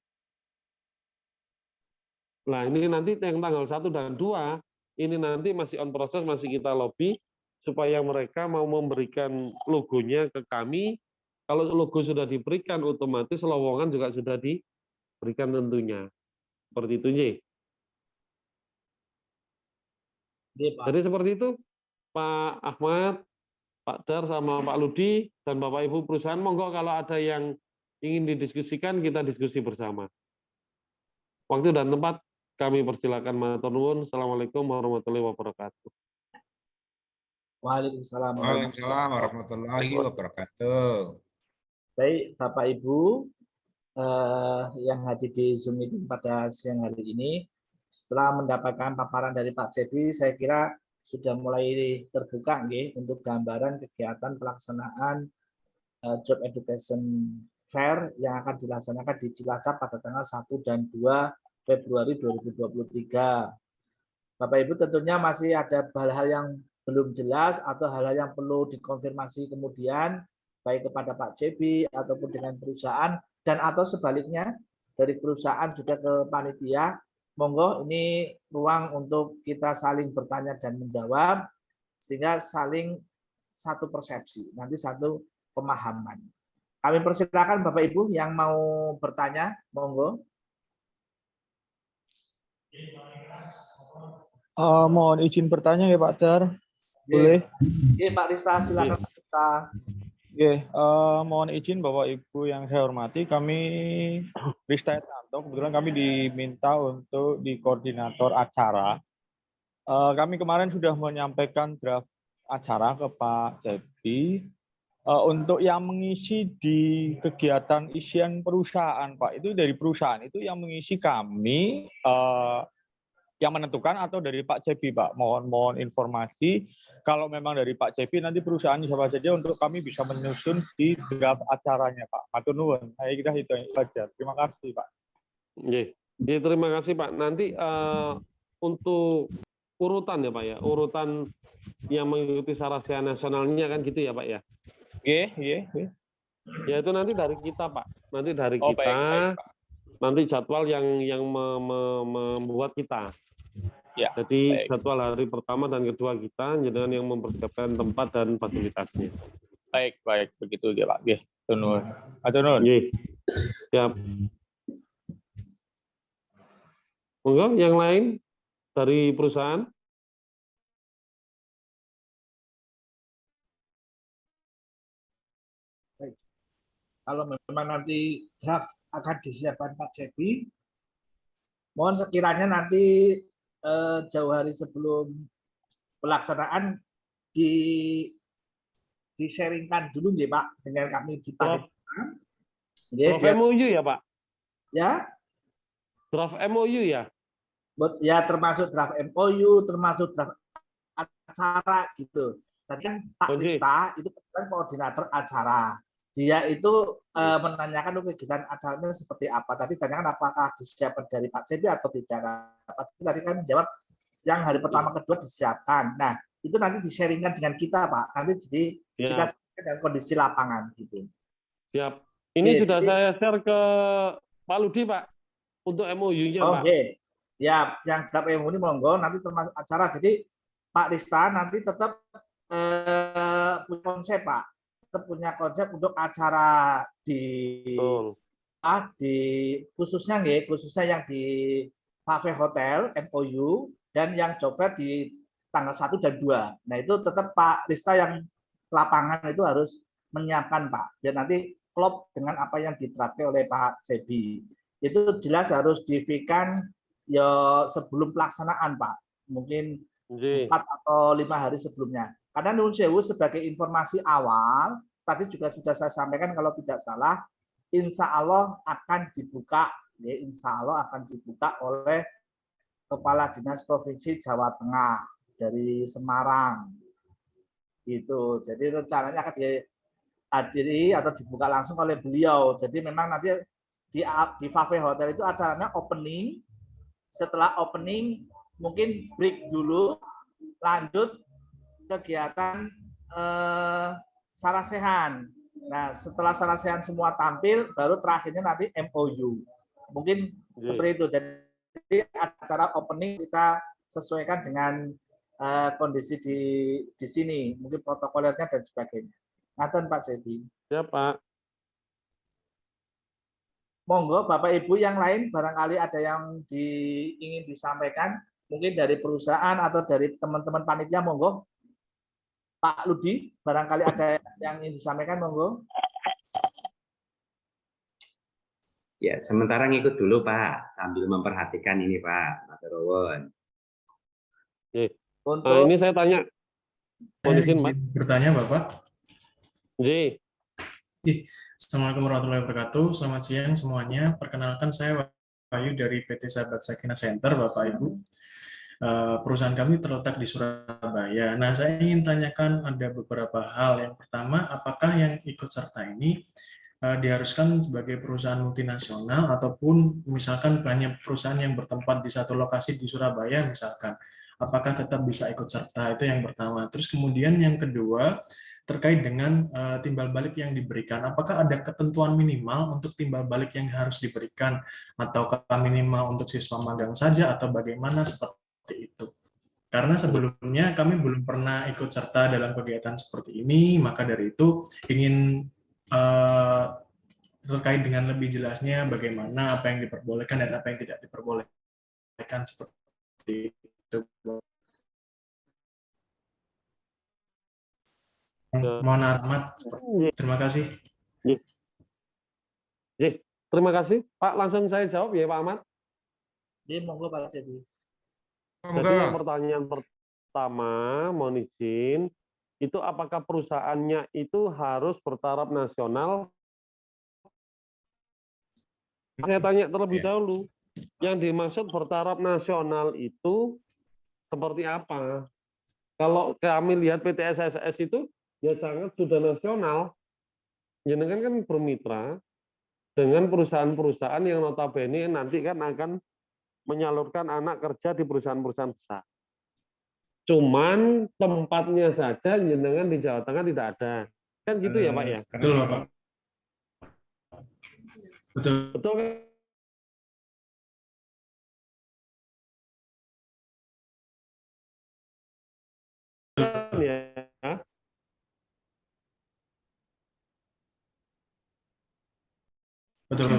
[SPEAKER 5] Nah ini nanti yang tanggal 1 dan 2 ini nanti masih on proses, masih kita lobby supaya mereka mau memberikan logonya ke kami. Kalau logo sudah diberikan, otomatis lowongan juga sudah diberikan tentunya. Seperti itu, J. Jadi seperti itu, Pak Ahmad, Pak Dar, sama Pak Ludi, dan Bapak Ibu perusahaan, monggo kalau ada yang ingin didiskusikan, kita diskusi bersama. Waktu dan tempat kami persilakan. Matur nuwun. Assalamualaikum warahmatullahi wabarakatuh.
[SPEAKER 1] Waalaikumsalam
[SPEAKER 2] warahmatullahi wabarakatuh.
[SPEAKER 1] Baik Bapak Ibu yang hadir di Zoom meeting pada siang hari ini, setelah mendapatkan paparan dari Pak Cepi, saya kira sudah mulai terbuka nggih untuk gambaran kegiatan pelaksanaan Job Education Fair yang akan dilaksanakan di Cilacap pada tanggal 1 dan 2 Februari 2023. Bapak Ibu tentunya masih ada hal-hal yang belum jelas atau hal-hal yang perlu dikonfirmasi kemudian baik kepada Pak Cepi ataupun dengan perusahaan dan atau sebaliknya dari perusahaan juga ke panitia. Monggo ini ruang untuk kita saling bertanya dan menjawab sehingga saling satu persepsi, nanti satu pemahaman. Kami persilakan Bapak Ibu yang mau bertanya, monggo.
[SPEAKER 8] Mohon izin bertanya ya Pak Dar, boleh?
[SPEAKER 1] Oke, Pak Rista, silakan Pak Rista.
[SPEAKER 8] Oke, mohon izin Bapak Ibu yang saya hormati, kami Rista Tanto, kebetulan kami diminta untuk di koordinator acara. Kami kemarin sudah menyampaikan draft acara ke Pak Cepi untuk yang mengisi di kegiatan isian perusahaan, Pak. Itu dari perusahaan itu yang mengisi kami yang menentukan atau dari Pak Cepi, Pak. Mohon informasi kalau memang dari Pak Cepi nanti perusahaan siapa saja untuk kami bisa menyusun di draft acaranya, Pak. Matur nuwun. Saya kira itu saja. Terima kasih, Pak.
[SPEAKER 5] Oke. Ya, terima kasih Pak. Nanti untuk urutan ya Pak ya, urutan yang mengikuti sarasya nasionalnya kan gitu ya Pak ya.
[SPEAKER 8] Iya.
[SPEAKER 5] Ya itu nanti dari kita Pak. Nanti dari
[SPEAKER 8] Oh,
[SPEAKER 5] kita.
[SPEAKER 8] baik, Pak.
[SPEAKER 5] Nanti jadwal yang membuat kita.
[SPEAKER 8] Ya,
[SPEAKER 5] jadi
[SPEAKER 8] baik.
[SPEAKER 5] jadwal hari pertama dan kedua kita dengan yang mempersiapkan tempat dan fasilitasnya.
[SPEAKER 8] Baik, begitu ya Pak. Nggih, matur nuwun.
[SPEAKER 5] Nggih. Siap. Monggo yang lain dari perusahaan.
[SPEAKER 1] Baik. Kalau memang nanti draft akan disiapkan Pak Cepi, mohon sekiranya nanti jauh hari sebelum pelaksanaan di-sharingkan dulu nggih Pak dengan kami di panitia.
[SPEAKER 5] Draft MOU ya Pak?
[SPEAKER 1] Ya.
[SPEAKER 5] Draft MOU ya?
[SPEAKER 1] Ya termasuk draft MOU, termasuk draft acara gitu. Tadi kan Pak Rista itu kan koordinator acara. Dia itu menanyakan kegiatan acaranya seperti apa. Tadi tanyakan apakah disiapkan dari Pak Cepi atau tidak. Pak Cepi tadi kan menjawab yang hari pertama kedua disiapkan. Nah itu nanti di-sharingkan dengan kita Pak. Nanti jadi kita sharingkan dengan kondisi lapangan gitu.
[SPEAKER 5] Siap. Ini sudah saya share ke Pak Ludi Pak untuk MOU-nya Pak.
[SPEAKER 1] Oke. Ya, yang draft MOU ini monggo nanti termasuk acara. Jadi Pak Rista nanti tetap punya konsep Pak. Punya konsep untuk acara di khususnya yang di Cafe Hotel MOU dan yang coba di tanggal 1 dan 2. Nah itu tetap Pak Rista yang lapangan itu harus menyiapkan Pak biar nanti klop dengan apa yang diterapkan oleh Pak Cepi. Itu jelas harus difikan ya sebelum pelaksanaan Pak, mungkin 4 atau 5 hari sebelumnya. Karena Nun Sewu sebagai informasi awal, tadi juga sudah saya sampaikan kalau tidak salah, insya Allah akan dibuka, ya, insya Allah akan dibuka oleh Kepala Dinas Provinsi Jawa Tengah dari Semarang. Gitu. Jadi rencananya akan dihadiri atau dibuka langsung oleh beliau. Jadi memang nanti di Cafe Hotel itu acaranya opening. Setelah opening mungkin break dulu, lanjut kegiatan sarasehan. Nah, setelah sarasehan semua tampil, baru terakhirnya nanti MOU. Mungkin seperti itu. Jadi acara opening kita sesuaikan dengan kondisi di sini, mungkin protokolernya dan sebagainya. Ngaten Pak Cepi.
[SPEAKER 5] Ya Pak.
[SPEAKER 1] Monggo Bapak Ibu yang lain barangkali ada yang ingin disampaikan, mungkin dari perusahaan atau dari teman-teman panitia, monggo. Pak Ludi, barangkali ada yang ingin disampaikan, monggo.
[SPEAKER 9] Ya, sementara ngikut dulu Pak, sambil memperhatikan ini Pak, Matur nuwun.
[SPEAKER 5] Ini saya tanya.
[SPEAKER 7] Bertanya Bapak. Assalamualaikum warahmatullahi wabarakatuh. Selamat siang semuanya. Perkenalkan saya Wahyu dari PT Sahabat Sakina Center, Bapak Ibu. Perusahaan kami terletak di Surabaya. Nah, saya ingin tanyakan ada beberapa hal. Yang pertama, apakah yang ikut serta ini diharuskan sebagai perusahaan multinasional ataupun misalkan banyak perusahaan yang bertempat di satu lokasi di Surabaya misalkan, apakah tetap bisa ikut serta? Itu yang pertama. Terus kemudian yang kedua, terkait dengan timbal balik yang diberikan. Apakah ada ketentuan minimal untuk timbal balik yang harus diberikan, atau minimal untuk siswa magang saja, atau bagaimana seperti itu? Karena sebelumnya kami belum pernah ikut serta dalam kegiatan seperti ini, maka dari itu ingin terkait dengan lebih jelasnya bagaimana apa yang diperbolehkan dan apa yang tidak diperbolehkan seperti itu. Mohon hormat. Terima kasih.
[SPEAKER 5] Terima kasih, Pak. Langsung saya jawab ya, Pak Ahmad.
[SPEAKER 1] Iya, monggo Pak Cepi.
[SPEAKER 5] Jadi yang pertanyaan pertama, mohon izin, itu apakah perusahaannya itu harus bertaraf nasional? Saya tanya terlebih dahulu, yang dimaksud bertaraf nasional itu seperti apa? Kalau kami lihat PT SSS itu, ya sangat sudah nasional. Jenengan kan bermitra dengan perusahaan-perusahaan yang notabene nanti kan akan menyalurkan anak kerja di perusahaan-perusahaan besar. Cuman tempatnya saja jenengan di Jawa Tengah tidak ada. Kan gitu ya, Pak ya?
[SPEAKER 7] Betul, Pak. Betul.
[SPEAKER 5] Betul kan? Ya.
[SPEAKER 7] Betul.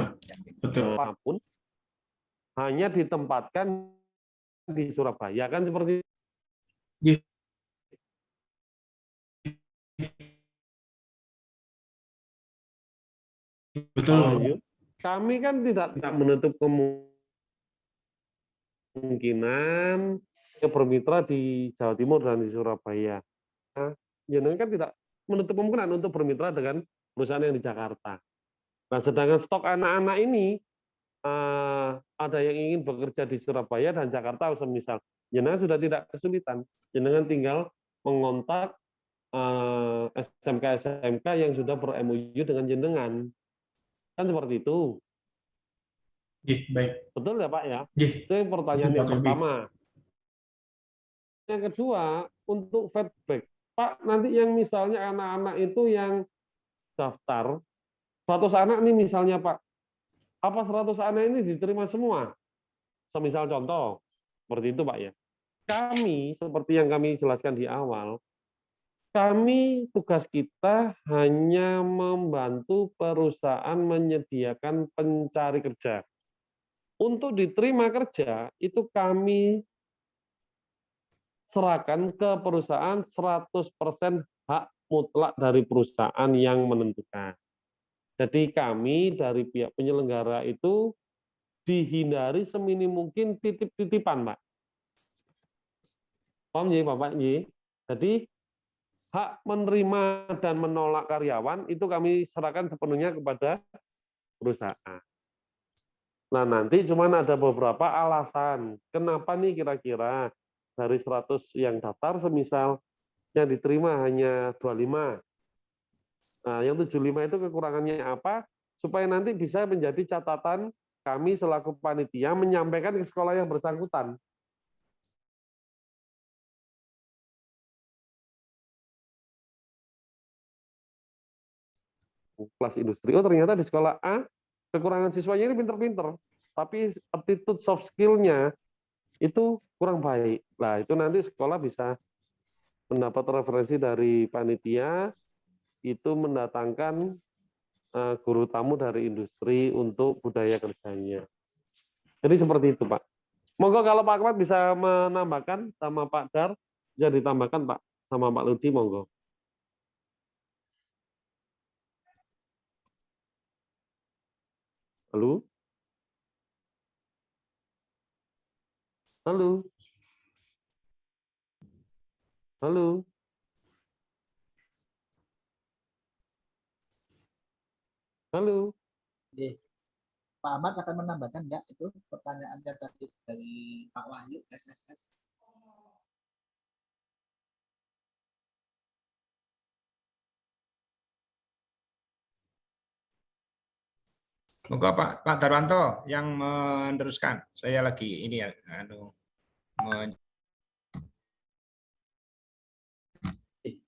[SPEAKER 7] Betul.
[SPEAKER 5] Apapun hanya ditempatkan di Surabaya kan seperti
[SPEAKER 7] itu. Betul.
[SPEAKER 5] Kami kan tidak menutup kemungkinan bermitra di Jawa Timur dan di Surabaya. Nah, jenengan kan tidak menutup kemungkinan untuk bermitra dengan perusahaan yang di Jakarta. Nah, sedangkan stok anak-anak ini ada yang ingin bekerja di Surabaya dan Jakarta, semisal jenengan sudah tidak kesulitan. Jenengan tinggal mengontak SMK-SMK yang sudah ber-MOU dengan jenengan. Kan seperti itu.
[SPEAKER 7] Baik.
[SPEAKER 5] Betul ya, Pak ya?
[SPEAKER 7] Itu
[SPEAKER 5] pertanyaan yang pertama. Yang kedua, untuk feedback. Pak, nanti yang misalnya anak-anak itu yang daftar, 100 anak nih misalnya, Pak. Apa 100 anak ini diterima semua? Semisal contoh, seperti itu, Pak ya. Kami, seperti yang kami jelaskan di awal, kami tugas kita hanya membantu perusahaan menyediakan pencari kerja. Untuk diterima kerja, itu kami serahkan ke perusahaan 100% hak mutlak dari perusahaan yang menentukan. Jadi kami dari pihak penyelenggara itu dihindari seminim mungkin titip-titipan, Pak. Paham ya, Bapak? Jadi hak menerima dan menolak karyawan itu kami serahkan sepenuhnya kepada perusahaan. Nah, nanti cuma ada beberapa alasan. Kenapa nih kira-kira dari 100 yang daftar, semisal yang diterima hanya 25. Nah, yang 75 itu kekurangannya apa? Supaya nanti bisa menjadi catatan kami selaku panitia menyampaikan ke sekolah yang bersangkutan. Kelas industri, oh ternyata di sekolah A kekurangan siswanya ini pinter-pinter, tapi attitude soft skill-nya itu kurang baik. Nah, itu nanti sekolah bisa mendapat referensi dari panitia, itu mendatangkan guru tamu dari industri untuk budaya kerjanya. Jadi seperti itu, Pak. Monggo kalau Pak Ahmad bisa menambahkan sama Pak Dar, bisa ditambahkan Pak, sama Pak Ludi, monggo. Halo? Halo? Halo? Halo?
[SPEAKER 1] Pak Ahmad akan menambahkan enggak itu pertanyaannya tadi dari Pak Wahyu SSS?
[SPEAKER 2] Moga Pak Darwanto yang meneruskan. Saya lagi ini ya,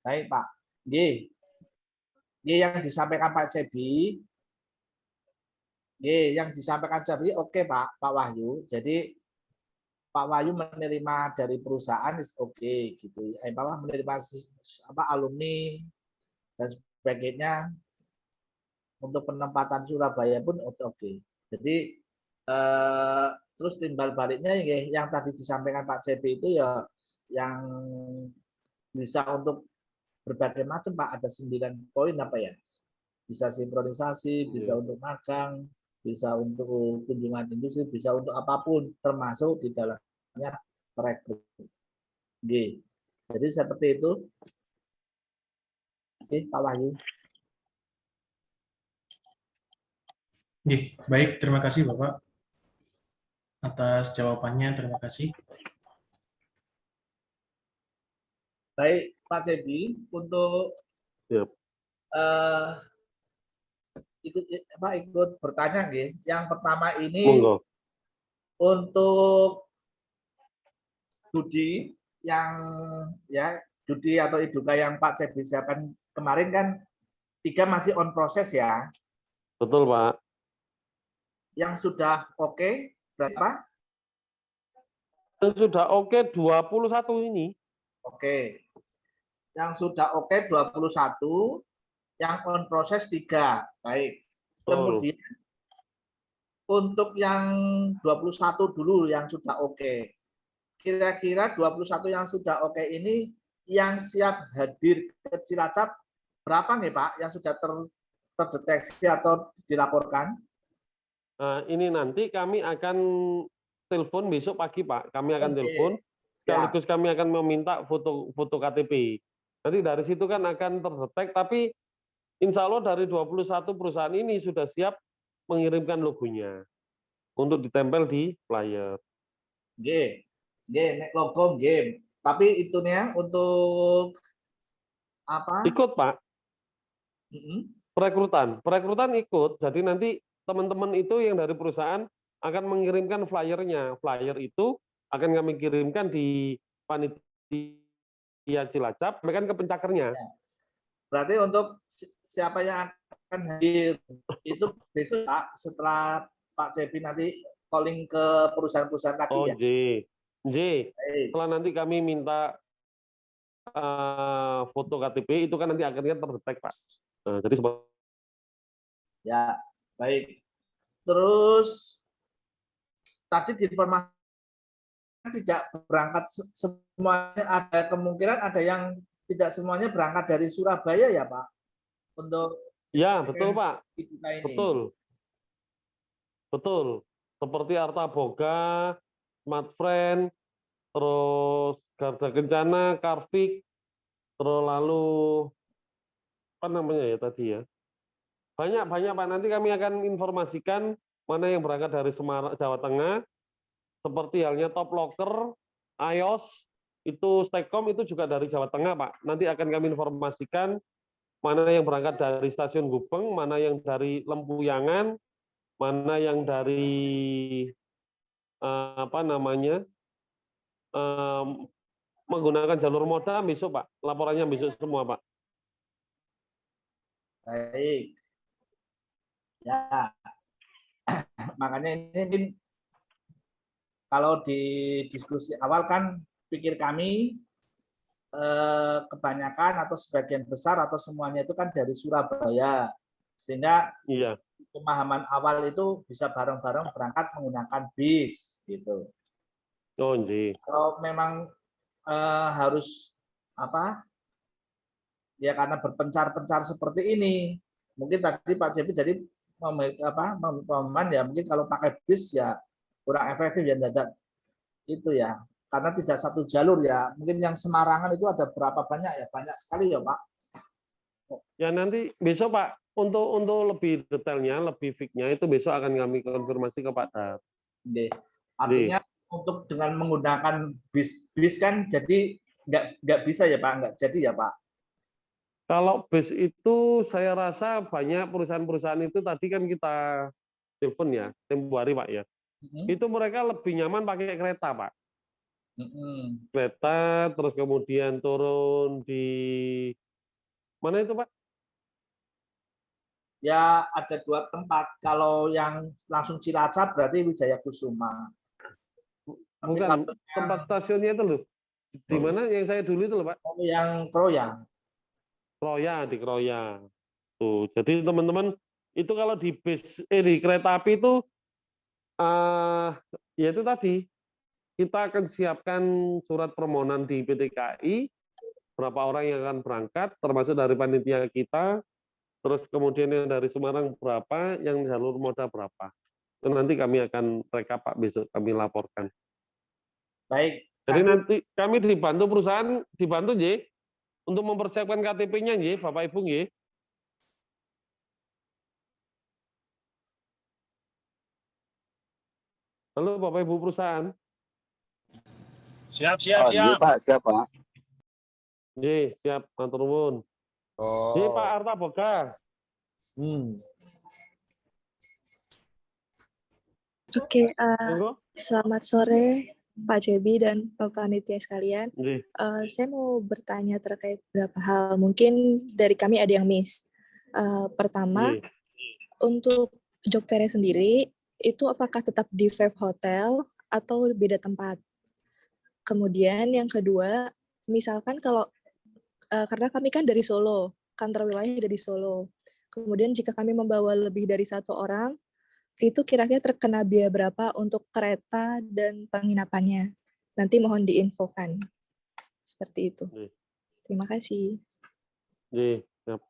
[SPEAKER 1] Baik Pak. G yang disampaikan Pak Cebi, yang disampaikan Cebi, oke Pak Wahyu. Jadi Pak Wahyu menerima dari perusahaan is oke gitu. Menerima alumni dan sebagainya untuk penempatan Surabaya pun oke. Jadi terus timbal baliknya yang tadi disampaikan Pak Cebi itu ya yang bisa untuk berbagai macam Pak, ada 9 poin apa ya, bisa sinkronisasi, bisa untuk magang, bisa untuk kunjungan industri, bisa untuk apapun, termasuk di dalamnya rekrut. G. Jadi seperti itu. Oke, Pak Wahyu.
[SPEAKER 7] Baik, terima kasih Bapak atas jawabannya, terima kasih.
[SPEAKER 1] Baik, Pak Cebi, untuk ikut bertanya, yang pertama ini untuk studi yang studi atau iduka yang Pak Cebi siapkan kemarin kan 3 masih on proses ya.
[SPEAKER 5] Betul Pak.
[SPEAKER 1] Yang sudah oke berapa?
[SPEAKER 5] Yang sudah oke 21 ini.
[SPEAKER 1] Oke. Yang sudah oke 21, yang on proses 3. Baik. Kemudian untuk yang 21 dulu yang sudah oke. Kira-kira 21 yang sudah oke ini yang siap hadir ke Cilacap berapa nih Pak yang sudah terdeteksi atau dilaporkan?
[SPEAKER 5] Nah, ini nanti kami akan telepon besok pagi Pak. Kami akan telepon. Sekaligus kami akan meminta foto KTP. Nanti dari situ kan akan terdetek, tapi insya Allah dari 21 perusahaan ini sudah siap mengirimkan logonya untuk ditempel di flyer.
[SPEAKER 1] Nek logo game. Tapi itunya untuk apa?
[SPEAKER 5] Ikut Pak. Perekrutan ikut. Jadi nanti teman-teman itu yang dari perusahaan akan mengirimkan flyernya. Flyer itu akan kami kirimkan di panitia Cilacap, mereka ke pencakernya.
[SPEAKER 1] Berarti untuk siapa yang akan hadir itu besok Pak, setelah Pak Cebi nanti calling ke perusahaan-perusahaan lagi ya?
[SPEAKER 5] Setelah nanti kami minta foto KTP itu kan nanti akhirnya terdetek Pak. Jadi
[SPEAKER 1] ya baik. Terus tadi diinformasikan tidak berangkat semuanya, ada kemungkinan ada yang tidak semuanya berangkat dari Surabaya ya Pak? Untuk
[SPEAKER 5] ya betul Pak. Betul. Seperti Arta Boga, Smart Friend, terus Garda Kencana, Karvik, terus lalu apa namanya ya tadi ya? Banyak Pak. Nanti kami akan informasikan mana yang berangkat dari Semarang, Jawa Tengah, seperti halnya Top Locker, iOS, itu Stekom itu juga dari Jawa Tengah Pak. Nanti akan kami informasikan mana yang berangkat dari Stasiun Gubeng, mana yang dari Lempuyangan, mana yang dari menggunakan jalur moda besok Pak. Laporannya besok semua Pak.
[SPEAKER 1] Baik. Ya. Makanya ini kalau di diskusi awal kan pikir kami kebanyakan atau sebagian besar atau semuanya itu kan dari Surabaya, sehingga pemahaman awal itu bisa bareng-bareng berangkat menggunakan bis gitu. Kalau memang harus ya karena berpencar-pencar seperti ini, mungkin tadi Pak Cepi jadi pemahaman ya mungkin kalau pakai bis ya kurang efektif ya dadak itu ya, karena tidak satu jalur ya. Mungkin yang Semarangan itu ada berapa banyak ya? Banyak sekali ya Pak.
[SPEAKER 5] Ya nanti besok Pak untuk lebih detailnya, lebih fix-nya itu besok akan kami konfirmasi ke Pak Dar.
[SPEAKER 1] Artinya untuk dengan menggunakan bis kan jadi nggak bisa ya Pak, nggak jadi ya Pak.
[SPEAKER 5] Kalau bis itu saya rasa banyak perusahaan-perusahaan itu tadi kan kita telepon ya, tempo hari Pak ya. Itu mereka lebih nyaman pakai kereta Pak. Kereta, terus kemudian turun di mana itu Pak?
[SPEAKER 1] Ya ada 2 tempat. Kalau yang langsung Cilacap berarti Wijaya Kusuma.
[SPEAKER 5] Bukan, tempat stasiunnya itu loh. Di mana yang saya dulu itu loh Pak?
[SPEAKER 1] Yang Kroya.
[SPEAKER 5] Kroya, di Kroya. Tuh, jadi teman-teman itu kalau di bis di kereta api itu ya itu tadi kita akan siapkan surat permohonan di PT KAI berapa orang yang akan berangkat termasuk dari panitia kita, terus kemudian yang dari Semarang berapa, yang jalur moda berapa. Itu nanti kami akan rekap Pak, besok kami laporkan.
[SPEAKER 1] Baik.
[SPEAKER 5] Jadi nanti kami dibantu perusahaan, dibantu J untuk mempersiapkan KTP-nya J, Bapak Ibu J. Halo Bapak Ibu perusahaan.
[SPEAKER 4] Siap. Pak, siap Pak.
[SPEAKER 5] J, siap, matur nuwun. J, Pak Arta Boga.
[SPEAKER 10] Oke, selamat sore Pak Cebi dan Pak Panitia sekalian. Saya mau bertanya terkait beberapa hal. Mungkin dari kami ada yang miss. Pertama, untuk job fair sendiri, itu apakah tetap di Vive Hotel atau beda tempat? Kemudian yang kedua, misalkan kalau, karena kami kan dari Solo, kantor wilayah ada di Solo. Kemudian jika kami membawa lebih dari 1 orang, itu kira-kira terkena biaya berapa untuk kereta dan penginapannya? Nanti mohon diinfokan. Seperti itu. Terima kasih.
[SPEAKER 5] Siap.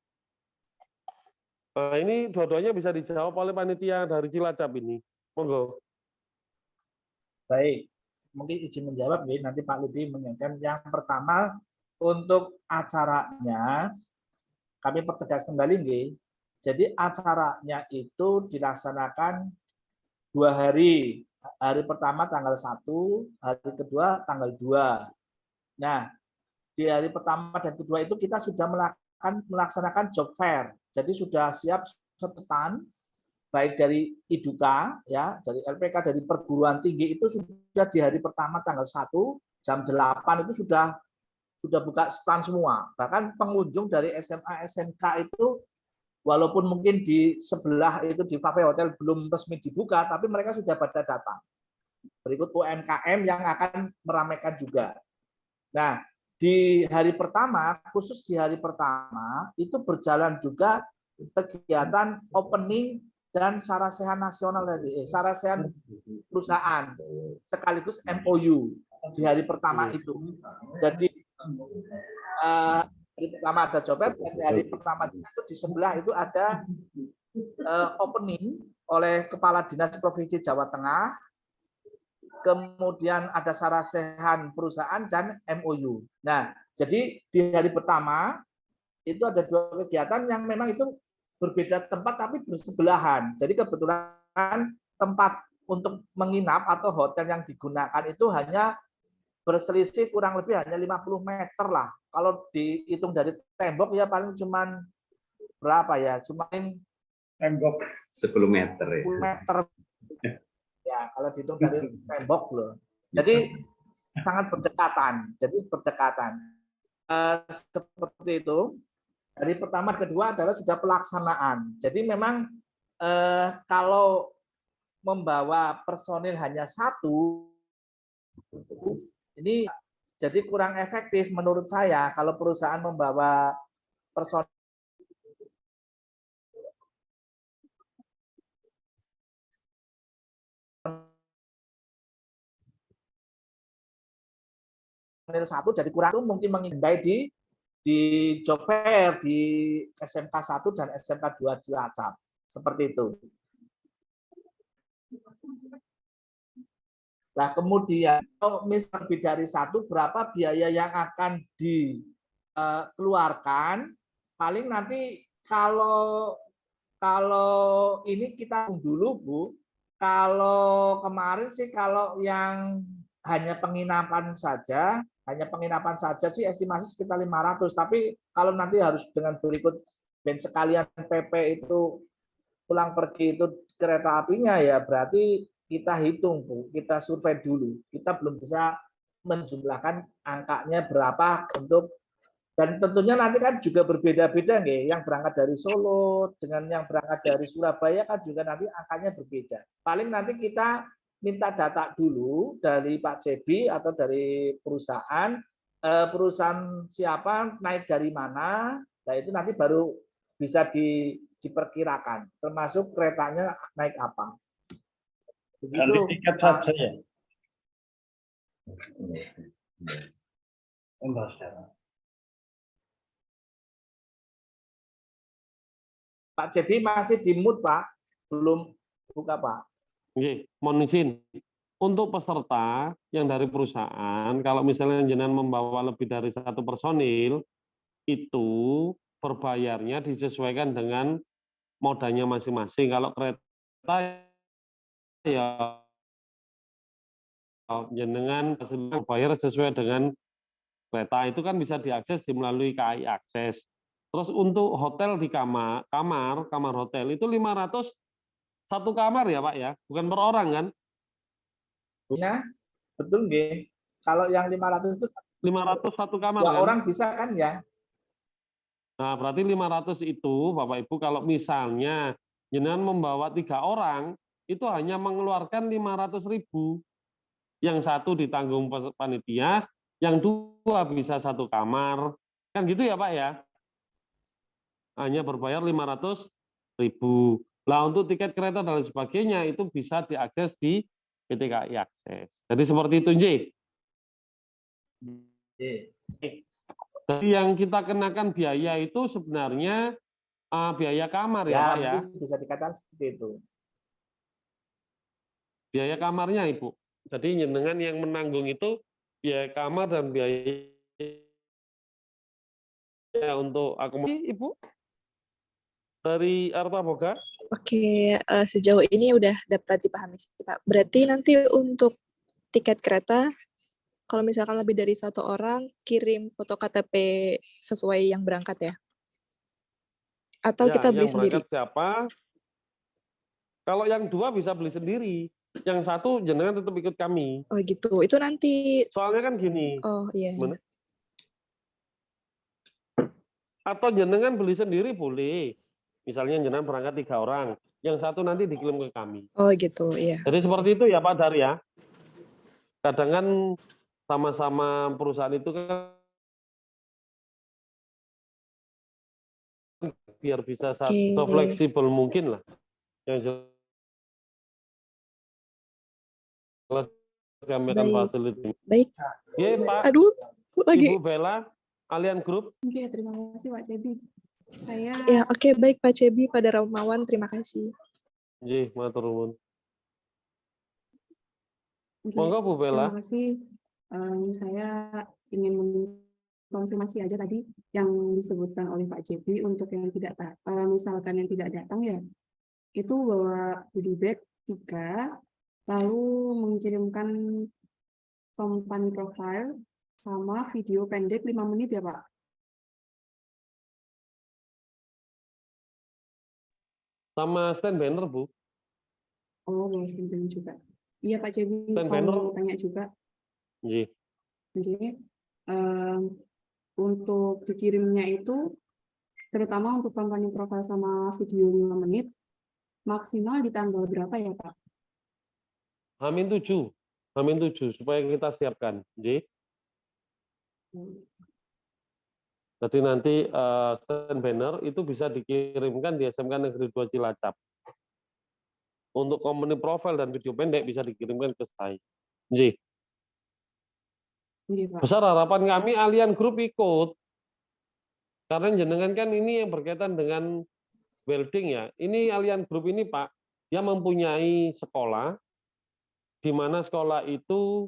[SPEAKER 5] Nah, ini dua-duanya bisa dijawab oleh panitia dari Cilacap ini. Monggo.
[SPEAKER 1] Baik. Mungkin izin menjawab, nanti Pak Ludi menyampaikan. Yang pertama, untuk acaranya, kami pertegas kembali, jadi acaranya itu dilaksanakan 2 hari. Hari pertama tanggal 1, hari kedua tanggal 2. Nah, di hari pertama dan kedua itu kita sudah melaksanakan job fair. Jadi sudah siap sepetan, baik dari IDUKA, ya, dari LPK, dari perguruan tinggi itu sudah di hari pertama tanggal 1, jam 8 itu sudah buka stand semua. Bahkan pengunjung dari SMA, SMK itu walaupun mungkin di sebelah itu di Vive Hotel belum resmi dibuka, tapi mereka sudah pada datang. Berikut UMKM yang akan meramaikan juga. Nah, di hari pertama, khusus di hari pertama, itu berjalan juga kegiatan opening dan sarasehan nasional, sarasehan perusahaan, sekaligus MOU di hari pertama itu. Jadi, hari pertama ada copet, dan hari pertama itu di sebelah itu ada opening oleh Kepala Dinas Provinsi Jawa Tengah, kemudian ada sarasehan perusahaan dan MOU. Nah, jadi di hari pertama itu ada 2 kegiatan yang memang itu berbeda tempat tapi bersebelahan. Jadi kebetulan tempat untuk menginap atau hotel yang digunakan itu hanya berselisih kurang lebih hanya 50 meter lah. Kalau dihitung dari tembok ya paling cuman berapa ya? Cuman
[SPEAKER 9] tembok 10 meter ya.
[SPEAKER 1] 10 meter. Ya, kalau dihitung dari tembok loh. Jadi sangat berdekatan. Seperti itu. Dari pertama kedua adalah sudah pelaksanaan. Jadi memang kalau membawa personil hanya 1, ini jadi kurang efektif menurut saya kalau perusahaan membawa personil 1 jadi kurang itu mungkin menghindari di job fair di SMK 1 dan SMK 2 Cilacap. Seperti itu. Nah, kemudian kalau misal lebih dari 1, berapa biaya yang akan dikeluarkan? Paling nanti kalau Kalau ini kita dulu Bu, kalau kemarin sih kalau yang hanya penginapan saja sih estimasi sekitar 500. Tapi kalau nanti harus dengan berikut dan sekalian PP itu pulang pergi itu kereta apinya ya berarti kita hitung Bu, kita survei dulu. Kita belum bisa menjumlahkan angkanya berapa untuk, dan tentunya nanti kan juga berbeda-beda nih, yang berangkat dari Solo dengan yang berangkat dari Surabaya kan juga nanti angkanya berbeda. Paling nanti kita minta data dulu dari Pak Cebi atau dari perusahaan, perusahaan siapa, naik dari mana, nah itu nanti baru bisa diperkirakan, termasuk keretanya naik apa. Begitu.
[SPEAKER 5] Ganti tiket saja ya.
[SPEAKER 1] Pak Cebi masih di mute, Pak. Belum buka, Pak.
[SPEAKER 5] Oke, mohon izin. Untuk peserta yang dari perusahaan, kalau misalnya jenengan membawa lebih dari 1 personil, itu berbayarnya disesuaikan dengan modanya masing-masing. Kalau kereta ya jenengan bayar sesuai dengan kereta, itu kan bisa diakses melalui KAI Akses. Terus untuk hotel di kamar hotel itu 500 1 kamar ya Pak ya, bukan per orang kan?
[SPEAKER 1] Ya, betul nggih. Kalau yang 500 itu
[SPEAKER 5] 500 1 kamar
[SPEAKER 1] 2
[SPEAKER 5] kan?
[SPEAKER 1] orang bisa kan ya?
[SPEAKER 5] Nah, berarti 500 itu Bapak Ibu kalau misalnya jenengan membawa 3 orang, itu hanya mengeluarkan 500.000. Yang 1 ditanggung panitia, yang 2 bisa 1 kamar. Kan gitu ya Pak ya? Hanya berbayar 500.000. Lah untuk tiket kereta dan sebagainya itu bisa diakses di PT KAI Akses. Jadi seperti itu, Nji. Jadi yang kita kenakan biaya itu sebenarnya biaya kamar ya, Pak ya.
[SPEAKER 1] Bisa dikatakan seperti itu.
[SPEAKER 5] Biaya kamarnya, Ibu. Jadi jenengan yang menanggung itu biaya kamar dan biaya untuk akomodasi, Ibu. Dari Arta Boga.
[SPEAKER 10] Oke, sejauh ini udah dapat dipahami sih, Pak. Berarti nanti untuk tiket kereta, kalau misalkan lebih dari 1 orang, kirim foto KTP sesuai yang berangkat ya? Atau
[SPEAKER 5] Ya,
[SPEAKER 10] kita beli
[SPEAKER 5] yang
[SPEAKER 10] sendiri?
[SPEAKER 5] berangkat siapa? Kalau yang 2 bisa beli sendiri. Yang 1 jenengan tetap ikut kami.
[SPEAKER 10] Oh gitu. Itu nanti.
[SPEAKER 5] Soalnya kan gini.
[SPEAKER 10] Oh iya.
[SPEAKER 5] Gimana? Atau jenengan beli sendiri boleh. Misalnya jenengan berangkat 3 orang. Yang 1 nanti dikirim ke kami.
[SPEAKER 10] Oh gitu, iya.
[SPEAKER 5] Jadi seperti itu ya Pak Dar ya. Kadang kan sama-sama perusahaan itu kan biar bisa fleksibel mungkin lah. Yang jelas kami akan fasilitasi.
[SPEAKER 10] Baik.
[SPEAKER 5] Ya Pak.
[SPEAKER 10] Aduh, lagi.
[SPEAKER 5] Ibu Bella, Allian Group.
[SPEAKER 11] Oke, terima kasih Pak Cebi. Saya.
[SPEAKER 10] Ya, oke, baik Pak Cebi, pada Ramawan, terima kasih.
[SPEAKER 5] Nggih, matur nuwun. Monggo Bu Bella.
[SPEAKER 11] Terima kasih. Saya ingin konfirmasi aja tadi yang disebutkan oleh Pak Cebi untuk yang tidak misalkan yang tidak datang ya, itu bawa goodie bag 3, lalu mengirimkan company profile sama video pendek 5 menit ya Pak?
[SPEAKER 5] Sama stand banner Bu.
[SPEAKER 11] Oh, bawa stand banner juga. Iya Pak Cebi,
[SPEAKER 5] stand banner
[SPEAKER 11] tanya juga.
[SPEAKER 5] Iya.
[SPEAKER 11] Jadi untuk dikirimnya itu, terutama untuk company profile sama video 5 menit, maksimal di tanggal berapa ya Pak?
[SPEAKER 5] H-7 supaya kita siapkan. Jadi nanti stand banner itu bisa dikirimkan di SMK Negeri 2 Cilacap. Untuk company profile dan video pendek bisa dikirimkan ke saya. Jadi besar harapan kami Allian Group ikut. Karena jenengan kan ini yang berkaitan dengan welding ya. Ini Allian Group ini Pak, dia mempunyai sekolah di mana sekolah itu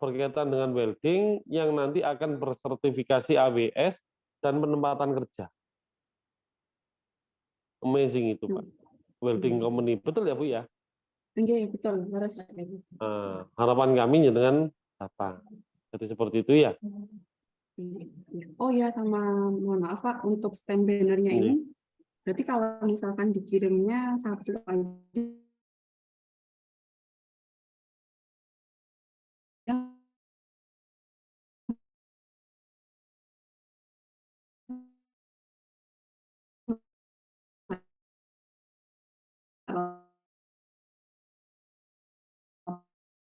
[SPEAKER 5] berkaitan dengan welding yang nanti akan bersertifikasi AWS dan penempatan kerja. Amazing itu Pak. Welding company. Betul ya Bu ya?
[SPEAKER 11] Iya, betul. Harus kayak gitu.
[SPEAKER 5] Harapan kami dengan data. Jadi seperti itu ya.
[SPEAKER 11] Oh ya, sama mohon maaf Pak, untuk stand bannernya ini, berarti kalau misalkan dikirimnya satu aja,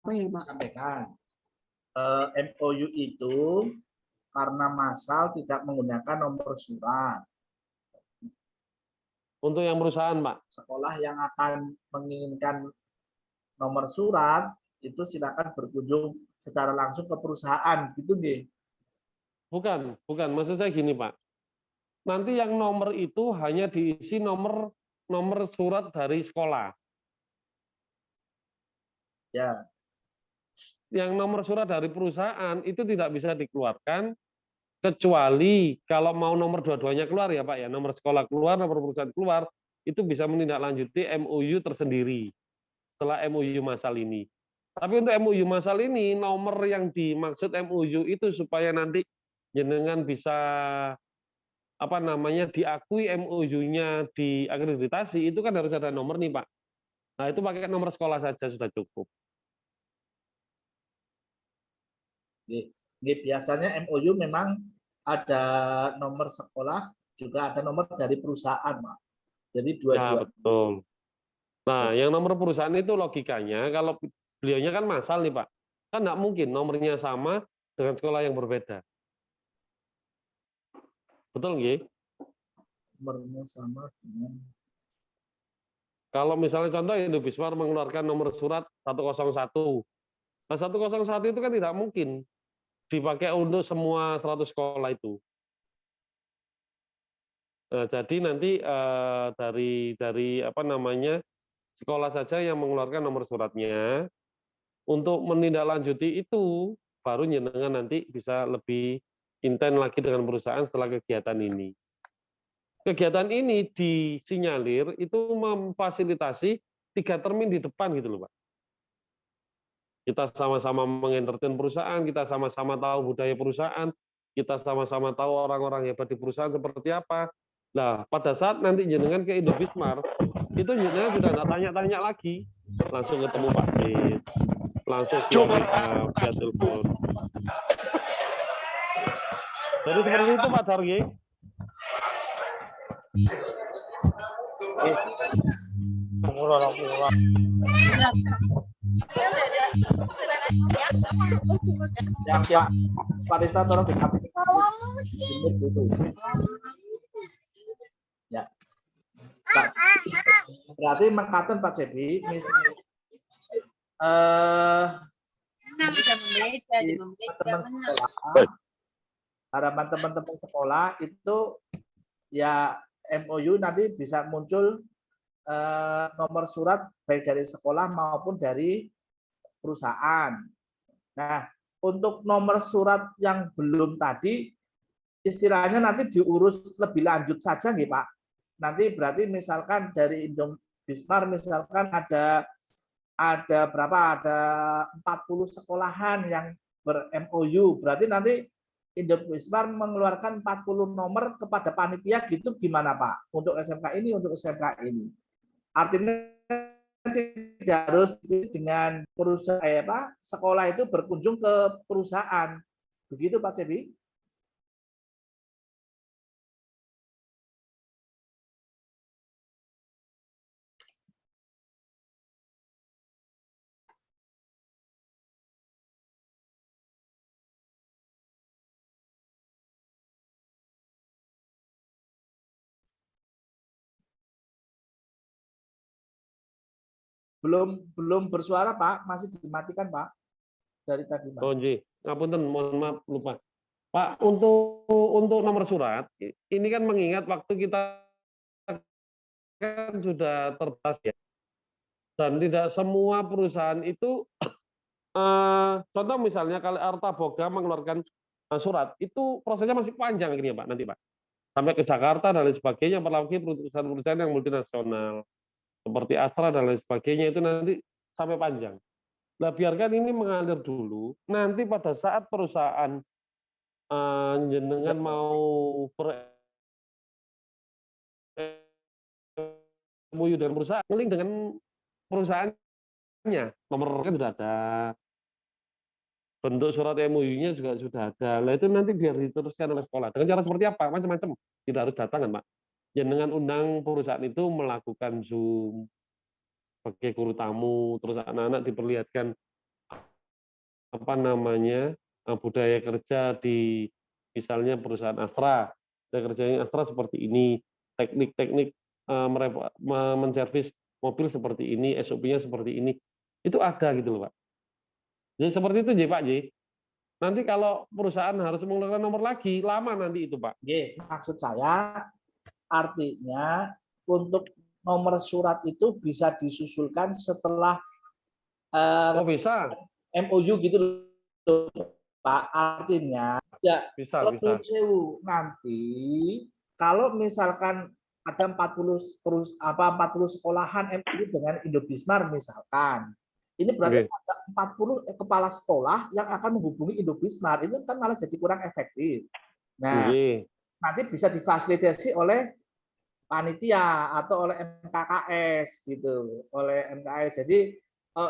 [SPEAKER 11] apa ya Pak?
[SPEAKER 1] Sampaikan. MOU itu karena massal tidak menggunakan nomor surat.
[SPEAKER 5] Untuk yang perusahaan, Pak?
[SPEAKER 1] Sekolah yang akan menginginkan nomor surat, itu silakan berkunjung secara langsung ke perusahaan, gitu nggih?
[SPEAKER 5] Bukan. Maksud saya gini, Pak. Nanti yang nomor itu hanya diisi nomor surat dari sekolah.
[SPEAKER 1] Ya.
[SPEAKER 5] Yang nomor surat dari perusahaan itu tidak bisa dikeluarkan kecuali kalau mau nomor dua-duanya keluar ya Pak ya, nomor sekolah keluar, nomor perusahaan keluar, itu bisa menindaklanjuti MOU tersendiri setelah MOU massal ini. Tapi untuk MOU massal ini, nomor yang dimaksud MOU itu supaya nanti jenengan bisa diakui MOU-nya diakreditasi, itu kan harus ada nomor nih Pak. Nah itu pakai nomor sekolah saja sudah cukup.
[SPEAKER 1] Biasanya MOU memang ada nomor sekolah, juga ada nomor dari perusahaan, Pak. Jadi dua-dua.
[SPEAKER 5] Ya, betul. Nah, yang nomor perusahaan itu logikanya, kalau beliaunya kan massal nih, Pak. Kan nggak mungkin nomornya sama dengan sekolah yang berbeda. Betul nggih?
[SPEAKER 1] Nomornya sama dengan...
[SPEAKER 5] Kalau misalnya contoh Indobismar mengeluarkan nomor surat 101. Nah, 101 itu kan tidak mungkin dipakai untuk semua 100 sekolah itu. Nah, jadi nanti dari sekolah saja yang mengeluarkan nomor suratnya. Untuk menindaklanjuti itu baru jenengan nanti bisa lebih intens lagi dengan perusahaan setelah kegiatan ini. Kegiatan ini disinyalir itu memfasilitasi 3 termin di depan gitu loh Pak. Kita sama-sama mengentertain perusahaan, kita sama-sama tahu budaya perusahaan, kita sama-sama tahu orang-orang hebat di perusahaan seperti apa. Nah, pada saat nanti jenengan ke Indobismar, itu jenengan sudah nggak tanya-tanya lagi, langsung ketemu Pak Dis, langsung via telepon. Jadi seperti itu Pak Dargi.
[SPEAKER 1] Ya, Pak Desta tolong dikatakan. Ya. Pak, berarti mengatakan Pak Cepi, misalnya harapan teman-teman sekolah itu ya MOU nanti bisa muncul nomor surat baik dari sekolah maupun dari perusahaan. Nah, untuk nomor surat yang belum tadi, istilahnya nanti diurus lebih lanjut saja nggih Pak. Nanti berarti misalkan dari Indobismar misalkan ada berapa? Ada 40 sekolahan yang ber-MOU. Berarti nanti Indobismar mengeluarkan 40 nomor kepada panitia gitu gimana Pak? Untuk SMK ini, untuk SMK ini. Artinya tidak harus dengan perusahaan sekolah itu berkunjung ke perusahaan. Begitu Pak Cepi? Belum bersuara Pak, masih dimatikan Pak dari tadi Pak.
[SPEAKER 5] Oh nggih, ngapunten, mohon maaf lupa. Pak, untuk nomor surat ini kan mengingat waktu kita kan sudah terbatas ya. Dan tidak semua perusahaan itu contoh misalnya kalau Arta Boga mengeluarkan surat, itu prosesnya masih panjang ini ya Pak nanti Pak. sampai ke Jakarta dan lain sebagainya, apalagi perusahaan-perusahaan yang multinasional seperti Astra dan lain sebagainya itu nanti sampai panjang. Nah, biarkan ini mengalir dulu. Nanti pada saat perusahaan jenengan mau MOU dengan perusahaan, link dengan perusahaannya, nomor kan sudah ada, bentuk surat MOU-nya juga sudah ada. Nah itu nanti biar diteruskan oleh sekolah. Dengan cara seperti apa? Macam-macam. Tidak harus datang kan, Pak. Jenengan undang perusahaan itu melakukan Zoom, pakai guru tamu, terus anak-anak diperlihatkan apa namanya budaya kerja di misalnya perusahaan Astra, budaya kerjanya Astra seperti ini, teknik-teknik menservis mobil seperti ini, SOP-nya seperti ini, itu ada gitu loh Pak. Jadi seperti itu Pak J. Nanti kalau perusahaan harus mengeluarkan nomor lagi, lama nanti itu Pak.
[SPEAKER 1] Maksud saya artinya untuk nomor surat itu bisa disusulkan setelah
[SPEAKER 5] bisa
[SPEAKER 1] MOU gitu loh, Pak. Artinya ya
[SPEAKER 5] bisa.
[SPEAKER 1] Nanti kalau misalkan ada 40 sekolahan MOU dengan Indobismar misalkan. Ini berarti ada 40 kepala sekolah yang akan menghubungi Indobismar. Itu kan malah jadi kurang efektif. Nah, nanti bisa difasilitasi oleh panitia atau oleh MKKS gitu, oleh MKKS. Jadi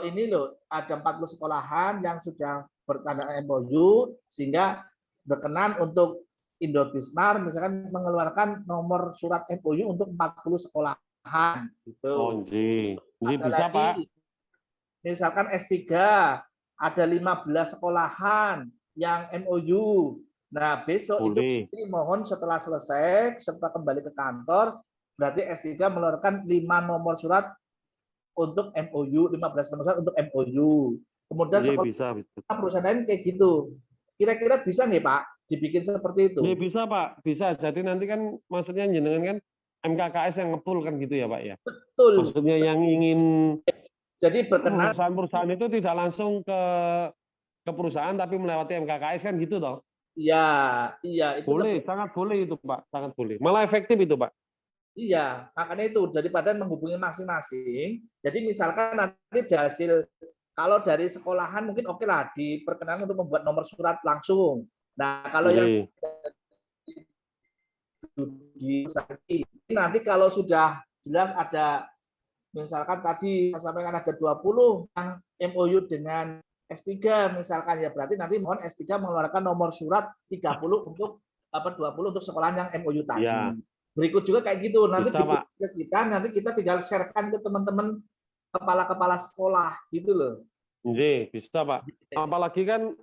[SPEAKER 1] ini loh ada 40 sekolahan yang sudah bertanda MOU sehingga berkenan untuk Indobismar misalkan mengeluarkan nomor surat MOU untuk 40 sekolahan gitu.
[SPEAKER 5] Oh, bisa Pak.
[SPEAKER 1] Misalkan S3 ada 15 sekolahan yang MOU. Nah, besok itu mohon setelah selesai, setelah kembali ke kantor, berarti S3 mengeluarkan 5 nomor surat untuk MOU, 15 nomor surat untuk MOU. Kemudian sekolah perusahaan lain kayak gitu. Kira-kira bisa nggak Pak dibikin seperti itu?
[SPEAKER 5] Bisa Pak, bisa. Jadi nanti kan maksudnya jenengan kan MKKS yang ngepul kan gitu ya Pak ya?
[SPEAKER 1] Betul.
[SPEAKER 5] Maksudnya yang ingin
[SPEAKER 1] jadi berkenan
[SPEAKER 5] perusahaan itu tidak langsung ke perusahaan tapi melewati MKKS kan gitu toh?
[SPEAKER 1] Iya itu
[SPEAKER 5] boleh, sangat boleh itu Pak, sangat boleh. Malah efektif itu Pak.
[SPEAKER 1] Iya, makanya itu daripada menghubungi masing-masing. Jadi misalkan nanti hasil kalau dari sekolahan mungkin oke lah diperkenankan untuk membuat nomor surat langsung. Nah kalau yang di nanti kalau sudah jelas ada misalkan tadi saya sampaikan ada 20 yang MOU dengan S3 misalkan ya berarti nanti mohon S3 mengeluarkan nomor surat 30 untuk 20 untuk sekolahan yang MOU tadi. Ya. Berikut juga kayak gitu nanti nanti kita tinggal sharekan ke teman-teman kepala-kepala sekolah gitu loh.
[SPEAKER 5] Bisa Pak. Apalagi kan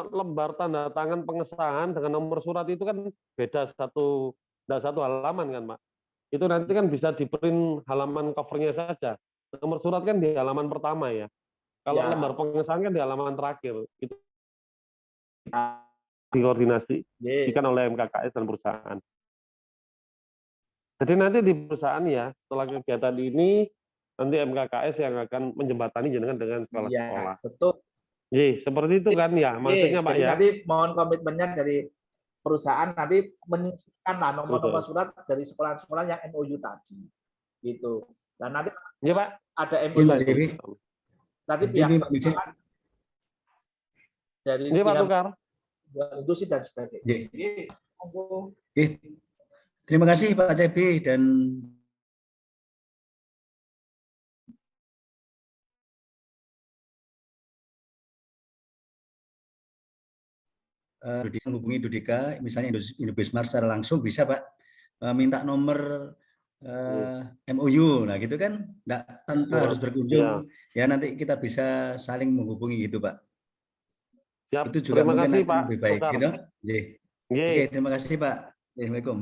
[SPEAKER 5] lembar tanda tangan pengesahan dengan nomor surat itu kan beda satu halaman kan Pak. Itu nanti kan bisa di-print halaman covernya saja. Nomor surat kan di halaman pertama ya. Kalau lembar pengesahan kan di halaman terakhir. Itu dikoordinasikan oleh MKKS dan perusahaan. Jadi nanti di perusahaan ya, setelah kegiatan ini, nanti MKKS yang akan menjembatani jenengan dengan sekolah-sekolah.
[SPEAKER 1] Betul.
[SPEAKER 5] Seperti itu kan ya, maksudnya Pak ya.
[SPEAKER 1] Nanti mohon komitmennya dari perusahaan nanti menyisihkanlah nomor-nomor surat dari sekolah-sekolah yang MOU tadi, gitu. Dan nanti
[SPEAKER 5] Pak.
[SPEAKER 1] ada MOU nanti pihak dari
[SPEAKER 5] Pak Tukar,
[SPEAKER 1] industri dan sebagainya.
[SPEAKER 12] Terima kasih Pak Cebi dan menghubungi Dudika, misalnya Indobismar secara langsung bisa Pak, minta nomor MOU, nah gitu kan, tanpa harus berkunjung, ya nanti kita bisa saling menghubungi gitu Pak.
[SPEAKER 5] Siap.
[SPEAKER 12] Itu juga
[SPEAKER 5] terima
[SPEAKER 12] mungkin
[SPEAKER 5] kasih
[SPEAKER 12] akan
[SPEAKER 5] Pak
[SPEAKER 12] lebih baik,
[SPEAKER 5] Tukar.
[SPEAKER 12] gitu. Oke, terima kasih Pak. Assalamualaikum.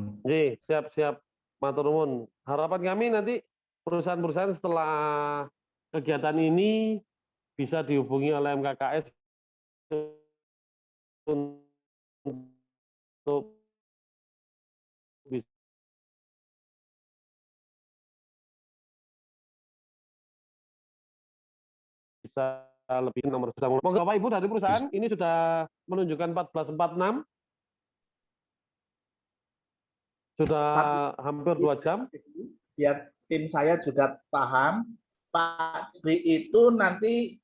[SPEAKER 5] Siap. Matur nuwun. Harapan kami nanti perusahaan-perusahaan setelah kegiatan ini bisa dihubungi oleh MKKS untuk bisa lebih nomor surat. Monggo Bapak Ibu dari perusahaan ini sudah menunjukkan 1446. Sudah hampir 2 jam.
[SPEAKER 1] Biar tim saya juga paham, Pak Bri itu nanti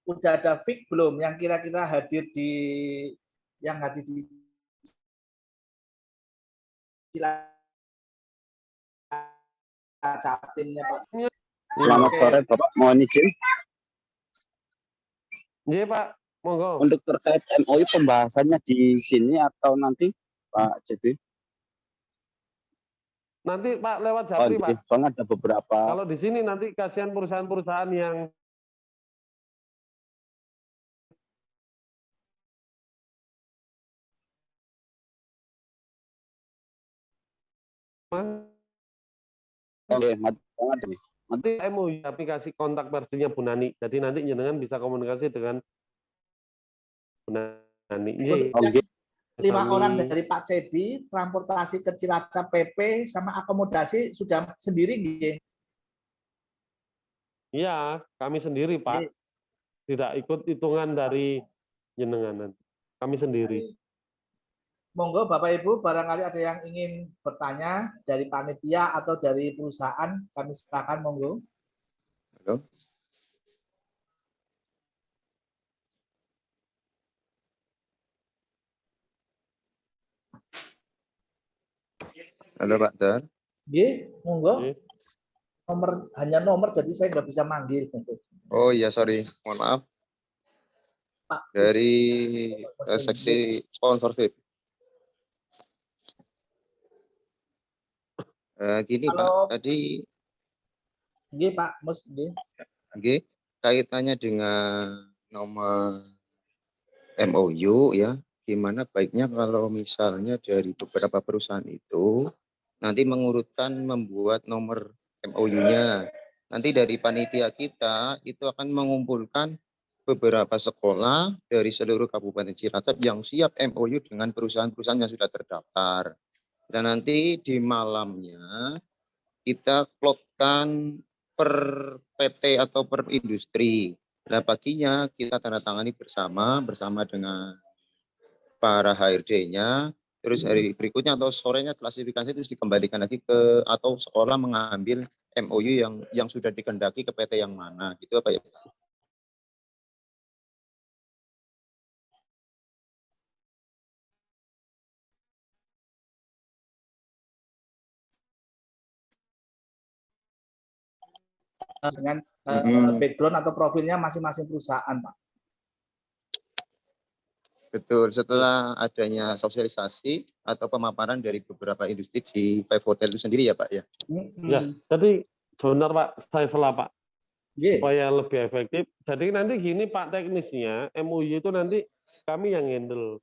[SPEAKER 1] udah ada fix belum yang kira-kira hadir di timnya Pak.
[SPEAKER 4] Selamat sore Bapak, mohon izin.
[SPEAKER 5] Iya Pak, monggo.
[SPEAKER 4] Untuk terkait MOU pembahasannya di sini atau nanti Pak JB?
[SPEAKER 5] Nanti Pak lewat Japri Pak.
[SPEAKER 4] Bang, ada beberapa.
[SPEAKER 5] Kalau di sini nanti kasihan perusahaan-perusahaan yang nanti MOU aplikasi kontak personnya Bu Nani. Jadi nanti jenengan bisa komunikasi dengan Bu Nani.
[SPEAKER 1] Yang 5 orang dari Pak Cebi, transportasi ke Cilacap PP sama akomodasi sudah sendiri nggih?
[SPEAKER 5] Iya, kami sendiri Pak. Tidak ikut hitungan dari jenengan. Kami sendiri.
[SPEAKER 1] Monggo Bapak Ibu, barangkali ada yang ingin bertanya dari panitia atau dari perusahaan, kami silakan monggo.
[SPEAKER 3] Halo. Halo Pak Dan.
[SPEAKER 1] Nggih, monggo. Hanya nomor, jadi saya nggak bisa manggil.
[SPEAKER 3] Oh iya, sorry, mohon maaf.
[SPEAKER 1] Pak.
[SPEAKER 3] Dari seksi sponsorship. Gini
[SPEAKER 1] Halo.
[SPEAKER 3] Pak, tadi.
[SPEAKER 1] Nggih Pak, Mus.
[SPEAKER 3] Nggih, kaitannya dengan nomor MOU ya. Gimana baiknya kalau misalnya dari beberapa perusahaan itu nanti mengurutkan membuat nomor MOU-nya. Nanti dari panitia kita itu akan mengumpulkan beberapa sekolah dari seluruh Kabupaten Cilacap yang siap MOU dengan perusahaan-perusahaan yang sudah terdaftar. Dan nanti di malamnya kita plotkan per PT atau per industri. Nah, paginya kita tanda tangani bersama dengan para HRD-nya. Terus hari berikutnya atau sorenya klasifikasi terus dikembalikan lagi ke atau sekolah mengambil MOU yang sudah dikendaki ke PT yang mana gitu apa ya Pak?
[SPEAKER 1] Dengan background atau profilnya masing-masing perusahaan Pak.
[SPEAKER 3] Betul, setelah adanya sosialisasi atau pemaparan dari beberapa industri di Five Hotel itu sendiri ya Pak ya?
[SPEAKER 5] Ya, jadi sebentar Pak, saya salah Pak. Supaya lebih efektif. Jadi nanti gini Pak teknisnya, MOU itu nanti kami yang handle.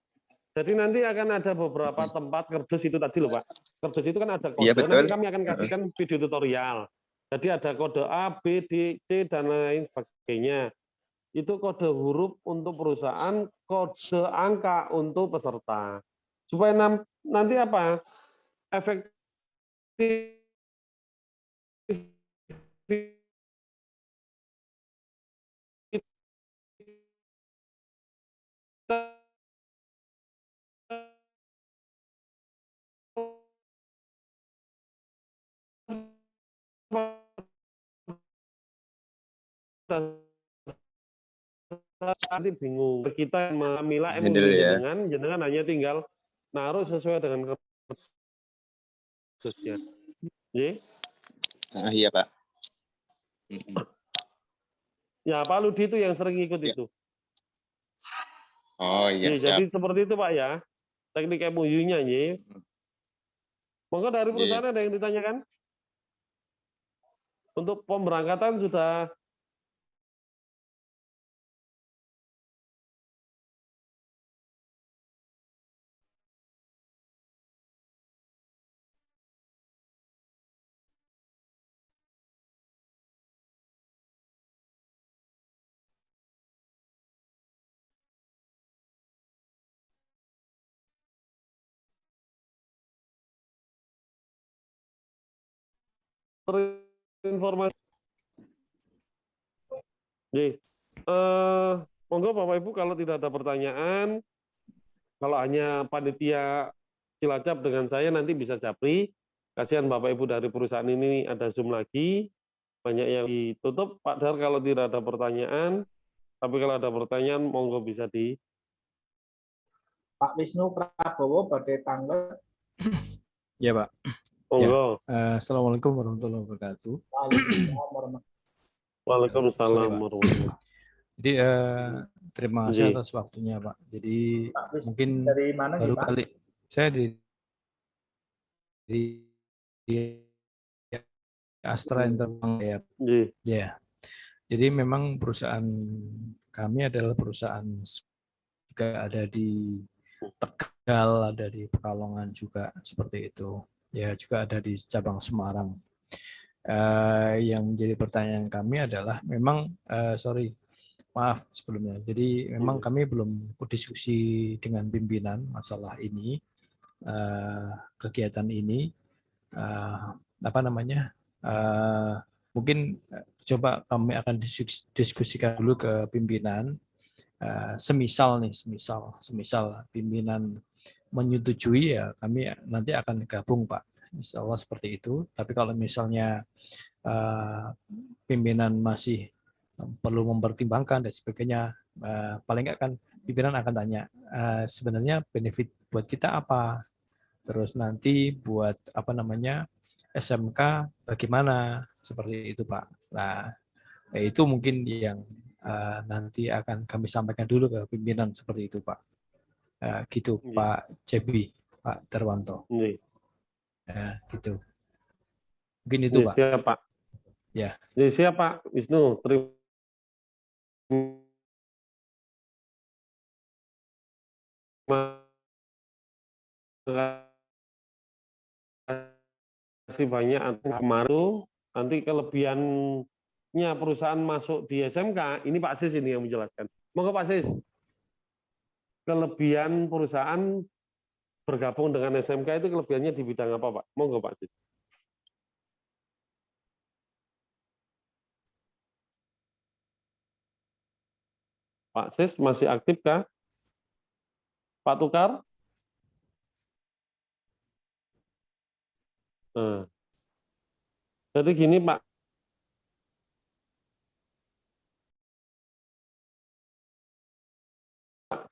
[SPEAKER 5] Jadi nanti akan ada beberapa tempat kerdus itu tadi loh Pak. Kerdus itu kan ada kode,
[SPEAKER 3] ya,
[SPEAKER 5] nanti kami akan kasihkan video tutorial. Jadi ada kode A, B, D, C, dan lain sebagainya. Itu kode huruf untuk perusahaan, kode angka untuk peserta. Supaya nanti apa? Efektif nanti bingung. Kita memilah MOU jenengan hanya tinggal naruh sesuai dengan kerdusnya.
[SPEAKER 3] Iya Pak.
[SPEAKER 5] Ya Pak Ludi itu yang sering ikut itu.
[SPEAKER 3] Oh iya.
[SPEAKER 5] Jadi seperti itu Pak ya. Teknik MOU-nya ya. Monggo dari perusahaan ada yang ditanyakan? Untuk pemberangkatan sudah informasi. Monggo Bapak Ibu kalau tidak ada pertanyaan, kalau hanya panitia Cilacap dengan saya nanti bisa japri. Kasihan Bapak Ibu dari perusahaan ini ada Zoom lagi. Banyak yang ditutup. Pak Dar kalau tidak ada pertanyaan, tapi kalau ada pertanyaan monggo bisa di.
[SPEAKER 1] Pak Wisnu Prabowo badai tanggal.
[SPEAKER 13] Ya Pak.
[SPEAKER 5] Monggo.
[SPEAKER 13] Ya. Assalamualaikum warahmatullahi wabarakatuh.
[SPEAKER 5] Waalaikumsalam warahmatullahi wabarakatuh.
[SPEAKER 13] Jadi terima kasih atas waktunya Pak. Jadi mungkin
[SPEAKER 1] dari mana
[SPEAKER 13] baru
[SPEAKER 1] Pak?
[SPEAKER 13] kali saya di Astra Interbank ya. Ya. Jadi memang perusahaan kami adalah perusahaan juga ada di Tegal, ada di Pekalongan juga seperti itu. Ya juga ada di cabang Semarang. Yang menjadi pertanyaan kami adalah memang maaf sebelumnya. Jadi memang kami belum berdiskusi dengan pimpinan masalah ini, kegiatan ini, mungkin coba kami akan diskusikan dulu ke pimpinan. Semisal pimpinan menyetujui ya kami nanti akan gabung Pak. Insya Allah seperti itu. Tapi kalau misalnya pimpinan masih perlu mempertimbangkan dan sebagainya, paling nggak kan pimpinan akan tanya sebenarnya benefit buat kita apa, terus nanti buat SMK bagaimana, seperti itu Pak. Nah itu mungkin yang nanti akan kami sampaikan dulu ke pimpinan seperti itu Pak. Gitu Pak Cebi, Pak Darwanto. Gitu. Mungkin itu Pak.
[SPEAKER 5] Siap Pak.
[SPEAKER 13] Ya.
[SPEAKER 5] Siap Pak Wisnu. Terima kasih banyak kemarin. Nanti kelebihannya perusahaan masuk di SMK, ini Pak Sis ini yang menjelaskan. Monggo Pak Sis. Kelebihan perusahaan bergabung dengan SMK itu kelebihannya di bidang apa Pak? Monggo Pak Sis. Pak Sis masih aktif kah? Pak Tukar? Jadi gini Pak,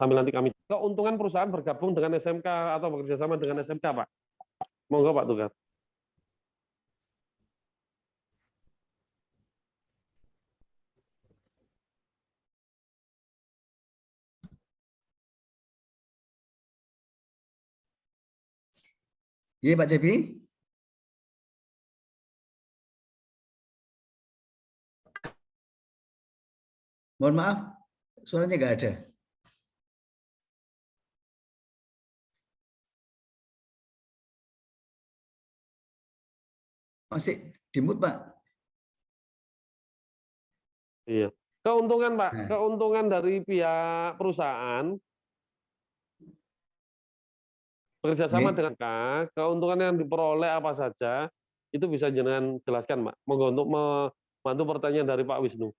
[SPEAKER 5] sambil nanti kami keuntungan perusahaan bergabung dengan SMK atau bekerja sama dengan SMK Pak. Monggo Pak Tukar.
[SPEAKER 12] Iya Pak Cebi. Mohon maaf, suaranya nggak ada. Masih di-mute Pak.
[SPEAKER 5] Iya. Keuntungan Pak, keuntungan dari pihak perusahaan bekerjasama dengan keuntungan yang diperoleh apa saja, itu bisa jenengan jelaskan Pak. Monggo untuk membantu pertanyaan dari Pak Wisnu.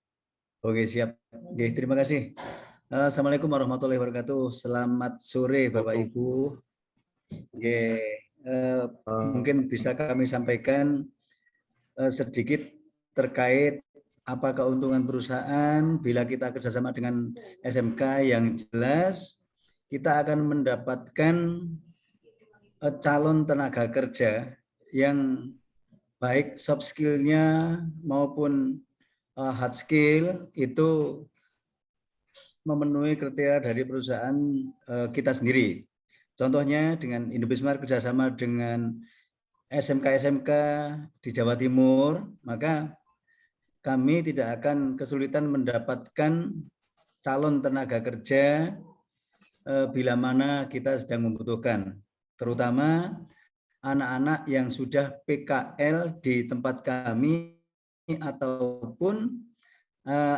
[SPEAKER 12] Oke siap. Oke, terima kasih. Assalamualaikum warahmatullahi wabarakatuh. Selamat sore Bapak Ibu. Oke, mungkin bisa kami sampaikan sedikit terkait apa keuntungan perusahaan bila kita kerjasama dengan SMK. Yang jelas kita akan mendapatkan calon tenaga kerja yang baik soft skill-nya maupun hard skill itu memenuhi kriteria dari perusahaan kita sendiri. Contohnya dengan Indobismart kerjasama dengan SMK-SMK di Jawa Timur, maka kami tidak akan kesulitan mendapatkan calon tenaga kerja bila mana kita sedang membutuhkan, terutama anak-anak yang sudah PKL di tempat kami ataupun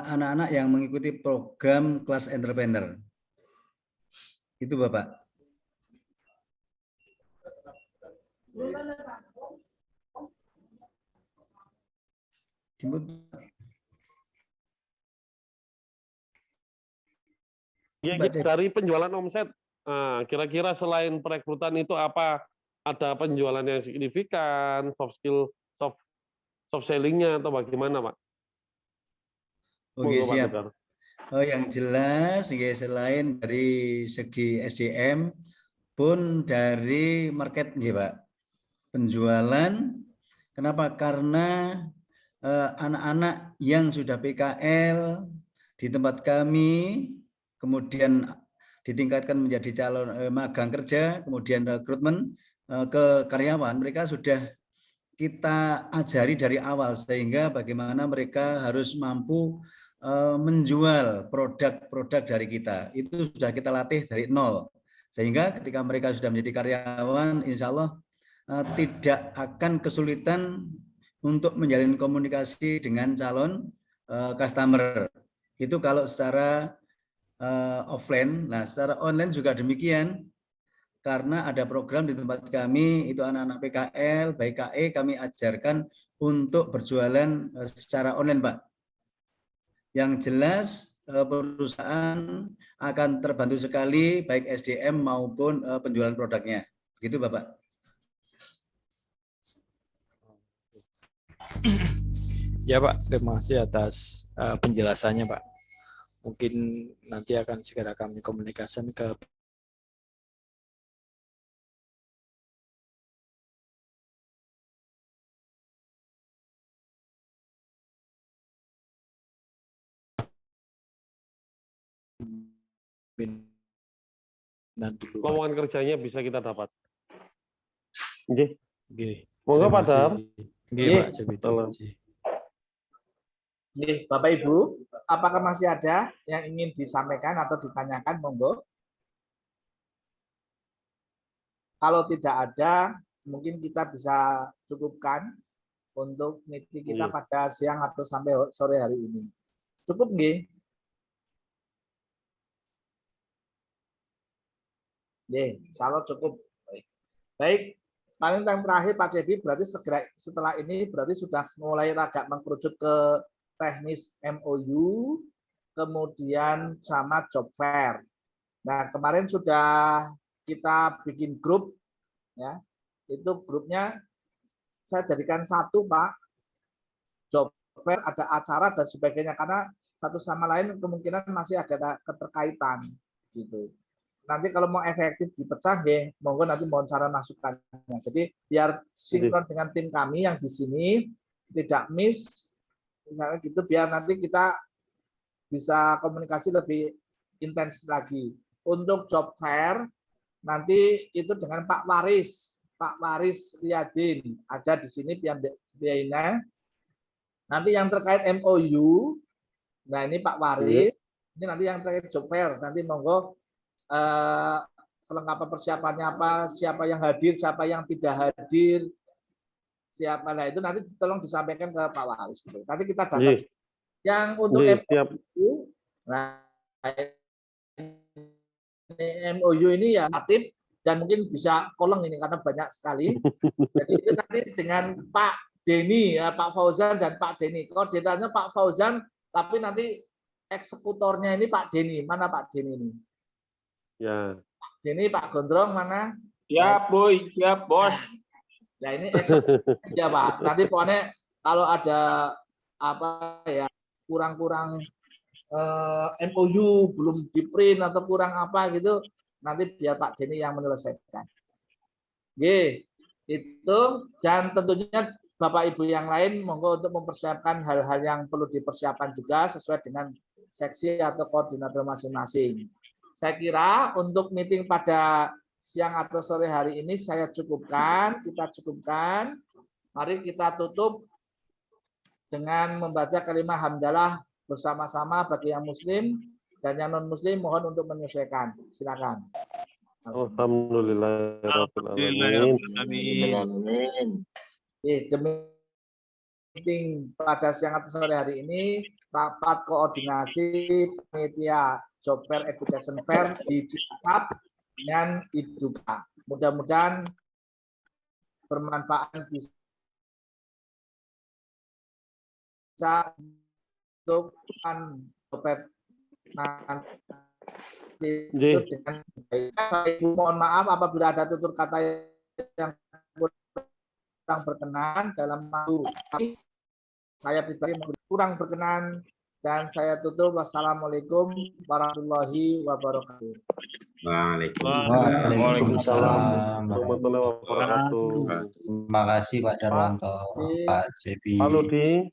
[SPEAKER 12] anak-anak yang mengikuti program kelas entrepreneur. Itu Bapak.
[SPEAKER 5] Ya, dari penjualan omset Nah, kira-kira selain perekrutan itu apa? Ada penjualan yang signifikan, soft skill, soft selling-nya atau bagaimana, Pak?
[SPEAKER 12] Oke,
[SPEAKER 5] Monggo, Pak
[SPEAKER 12] siap.
[SPEAKER 5] Tegar.
[SPEAKER 12] Yang jelas, ya, selain dari segi SDM pun dari market, ya, Pak. Penjualan, kenapa? Karena anak-anak yang sudah PKL di tempat kami, kemudian ditingkatkan menjadi calon magang kerja, kemudian rekrutmen ke karyawan, mereka sudah kita ajari dari awal, sehingga bagaimana mereka harus mampu menjual produk-produk dari kita. Itu sudah kita latih dari nol. Sehingga ketika mereka sudah menjadi karyawan, insya Allah tidak akan kesulitan untuk menjalin komunikasi dengan calon customer. Itu kalau secara offline. Nah, secara online juga demikian. Karena ada program di tempat kami, itu anak-anak PKL, baik KE, kami ajarkan untuk berjualan secara online, Pak. Yang jelas perusahaan akan terbantu sekali baik SDM maupun penjualan produknya. Begitu, Bapak.
[SPEAKER 13] Ya, Pak, terima kasih atas penjelasannya, Pak. Mungkin nanti akan segera kami komunikasikan ke
[SPEAKER 5] lowongan kerjanya bisa kita dapat. Nggih.
[SPEAKER 13] Nggih.
[SPEAKER 5] Monggo Pak Dar.
[SPEAKER 13] Nggih, Pak Cepi.
[SPEAKER 1] Bapak Ibu, apakah masih ada yang ingin disampaikan atau ditanyakan? Monggo. Kalau tidak ada, mungkin kita bisa cukupkan untuk meeting kita pada siang atau sampai sore hari ini. Cukup nggih? Insyaallah cukup. Baik, paling yang terakhir Pak Cebi, berarti segera setelah ini berarti sudah mulai agak mengkerucut ke teknis MOU, kemudian sama job fair. Nah, kemarin sudah kita bikin grup, ya. Itu grupnya saya jadikan satu, Pak. Job fair, ada acara dan sebagainya, karena satu sama lain kemungkinan masih ada keterkaitan, gitu. Nanti kalau mau efektif dipecah, monggo nanti mohon saran masukannya. Jadi biar sinkron dengan tim kami yang di sini, tidak miss, misalnya gitu, biar nanti kita bisa komunikasi lebih intens lagi. Untuk job fair, nanti itu dengan Pak Waris Riyadin, ada di sini biayanya. Nanti yang terkait MOU, nah ini Pak Waris, ini nanti yang terkait job fair, nanti monggo kelengkapan persiapannya apa, siapa yang hadir, siapa yang tidak hadir, siapa. Nah itu nanti tolong disampaikan ke Pak Waris. Nanti kita dapat. Yang untuk MOU, nah MOU ini ya aktif dan mungkin bisa kolong ini karena banyak sekali. Jadi itu nanti dengan Pak Denny, ya, Pak Fauzan dan Pak Denny. Koordinatornya Pak Fauzan, tapi nanti eksekutornya ini Pak Denny. Mana Pak Denny ini?
[SPEAKER 5] Ya.
[SPEAKER 1] Pak Denny, Pak Gondrong mana?
[SPEAKER 14] Siap, Boy. Siap, Bos.
[SPEAKER 1] Nah, ini eksekutornya, Pak. Nanti pokoknya kalau ada apa ya kurang-kurang MOU belum di print atau kurang apa gitu, nanti biar Pak Denny yang menyelesaikan. Itu, dan tentunya Bapak Ibu yang lain monggo untuk mempersiapkan hal-hal yang perlu dipersiapkan juga sesuai dengan seksi atau koordinator masing-masing. Saya kira untuk meeting pada siang atau sore hari ini saya cukupkan, kita cukupkan. Mari kita tutup dengan membaca kalimat hamdalah bersama-sama bagi yang muslim dan yang non-muslim mohon untuk menyesuaikan. Silakan.
[SPEAKER 5] Alhamdulillahirrahmanirrahim.
[SPEAKER 1] Meeting pada siang atau sore hari ini rapat koordinasi panitia Job Fair Education Fair di Cilacap dengan Iduka. Mudah-mudahan bermanfaat bisa untuk dompet nanti ditutur dengan baik. Ibu mohon maaf apabila ada tutur kata yang kurang berkenan dalam waktu. Saya pribadi kurang berkenan dan saya tutup. Wassalamualaikum warahmatullahi wabarakatuh.
[SPEAKER 5] Waalaikumsalam warahmatullahi wabarakatuh.
[SPEAKER 15] Terima kasih Pak Darwanto, Pak Cepi.
[SPEAKER 5] Pak Ludi.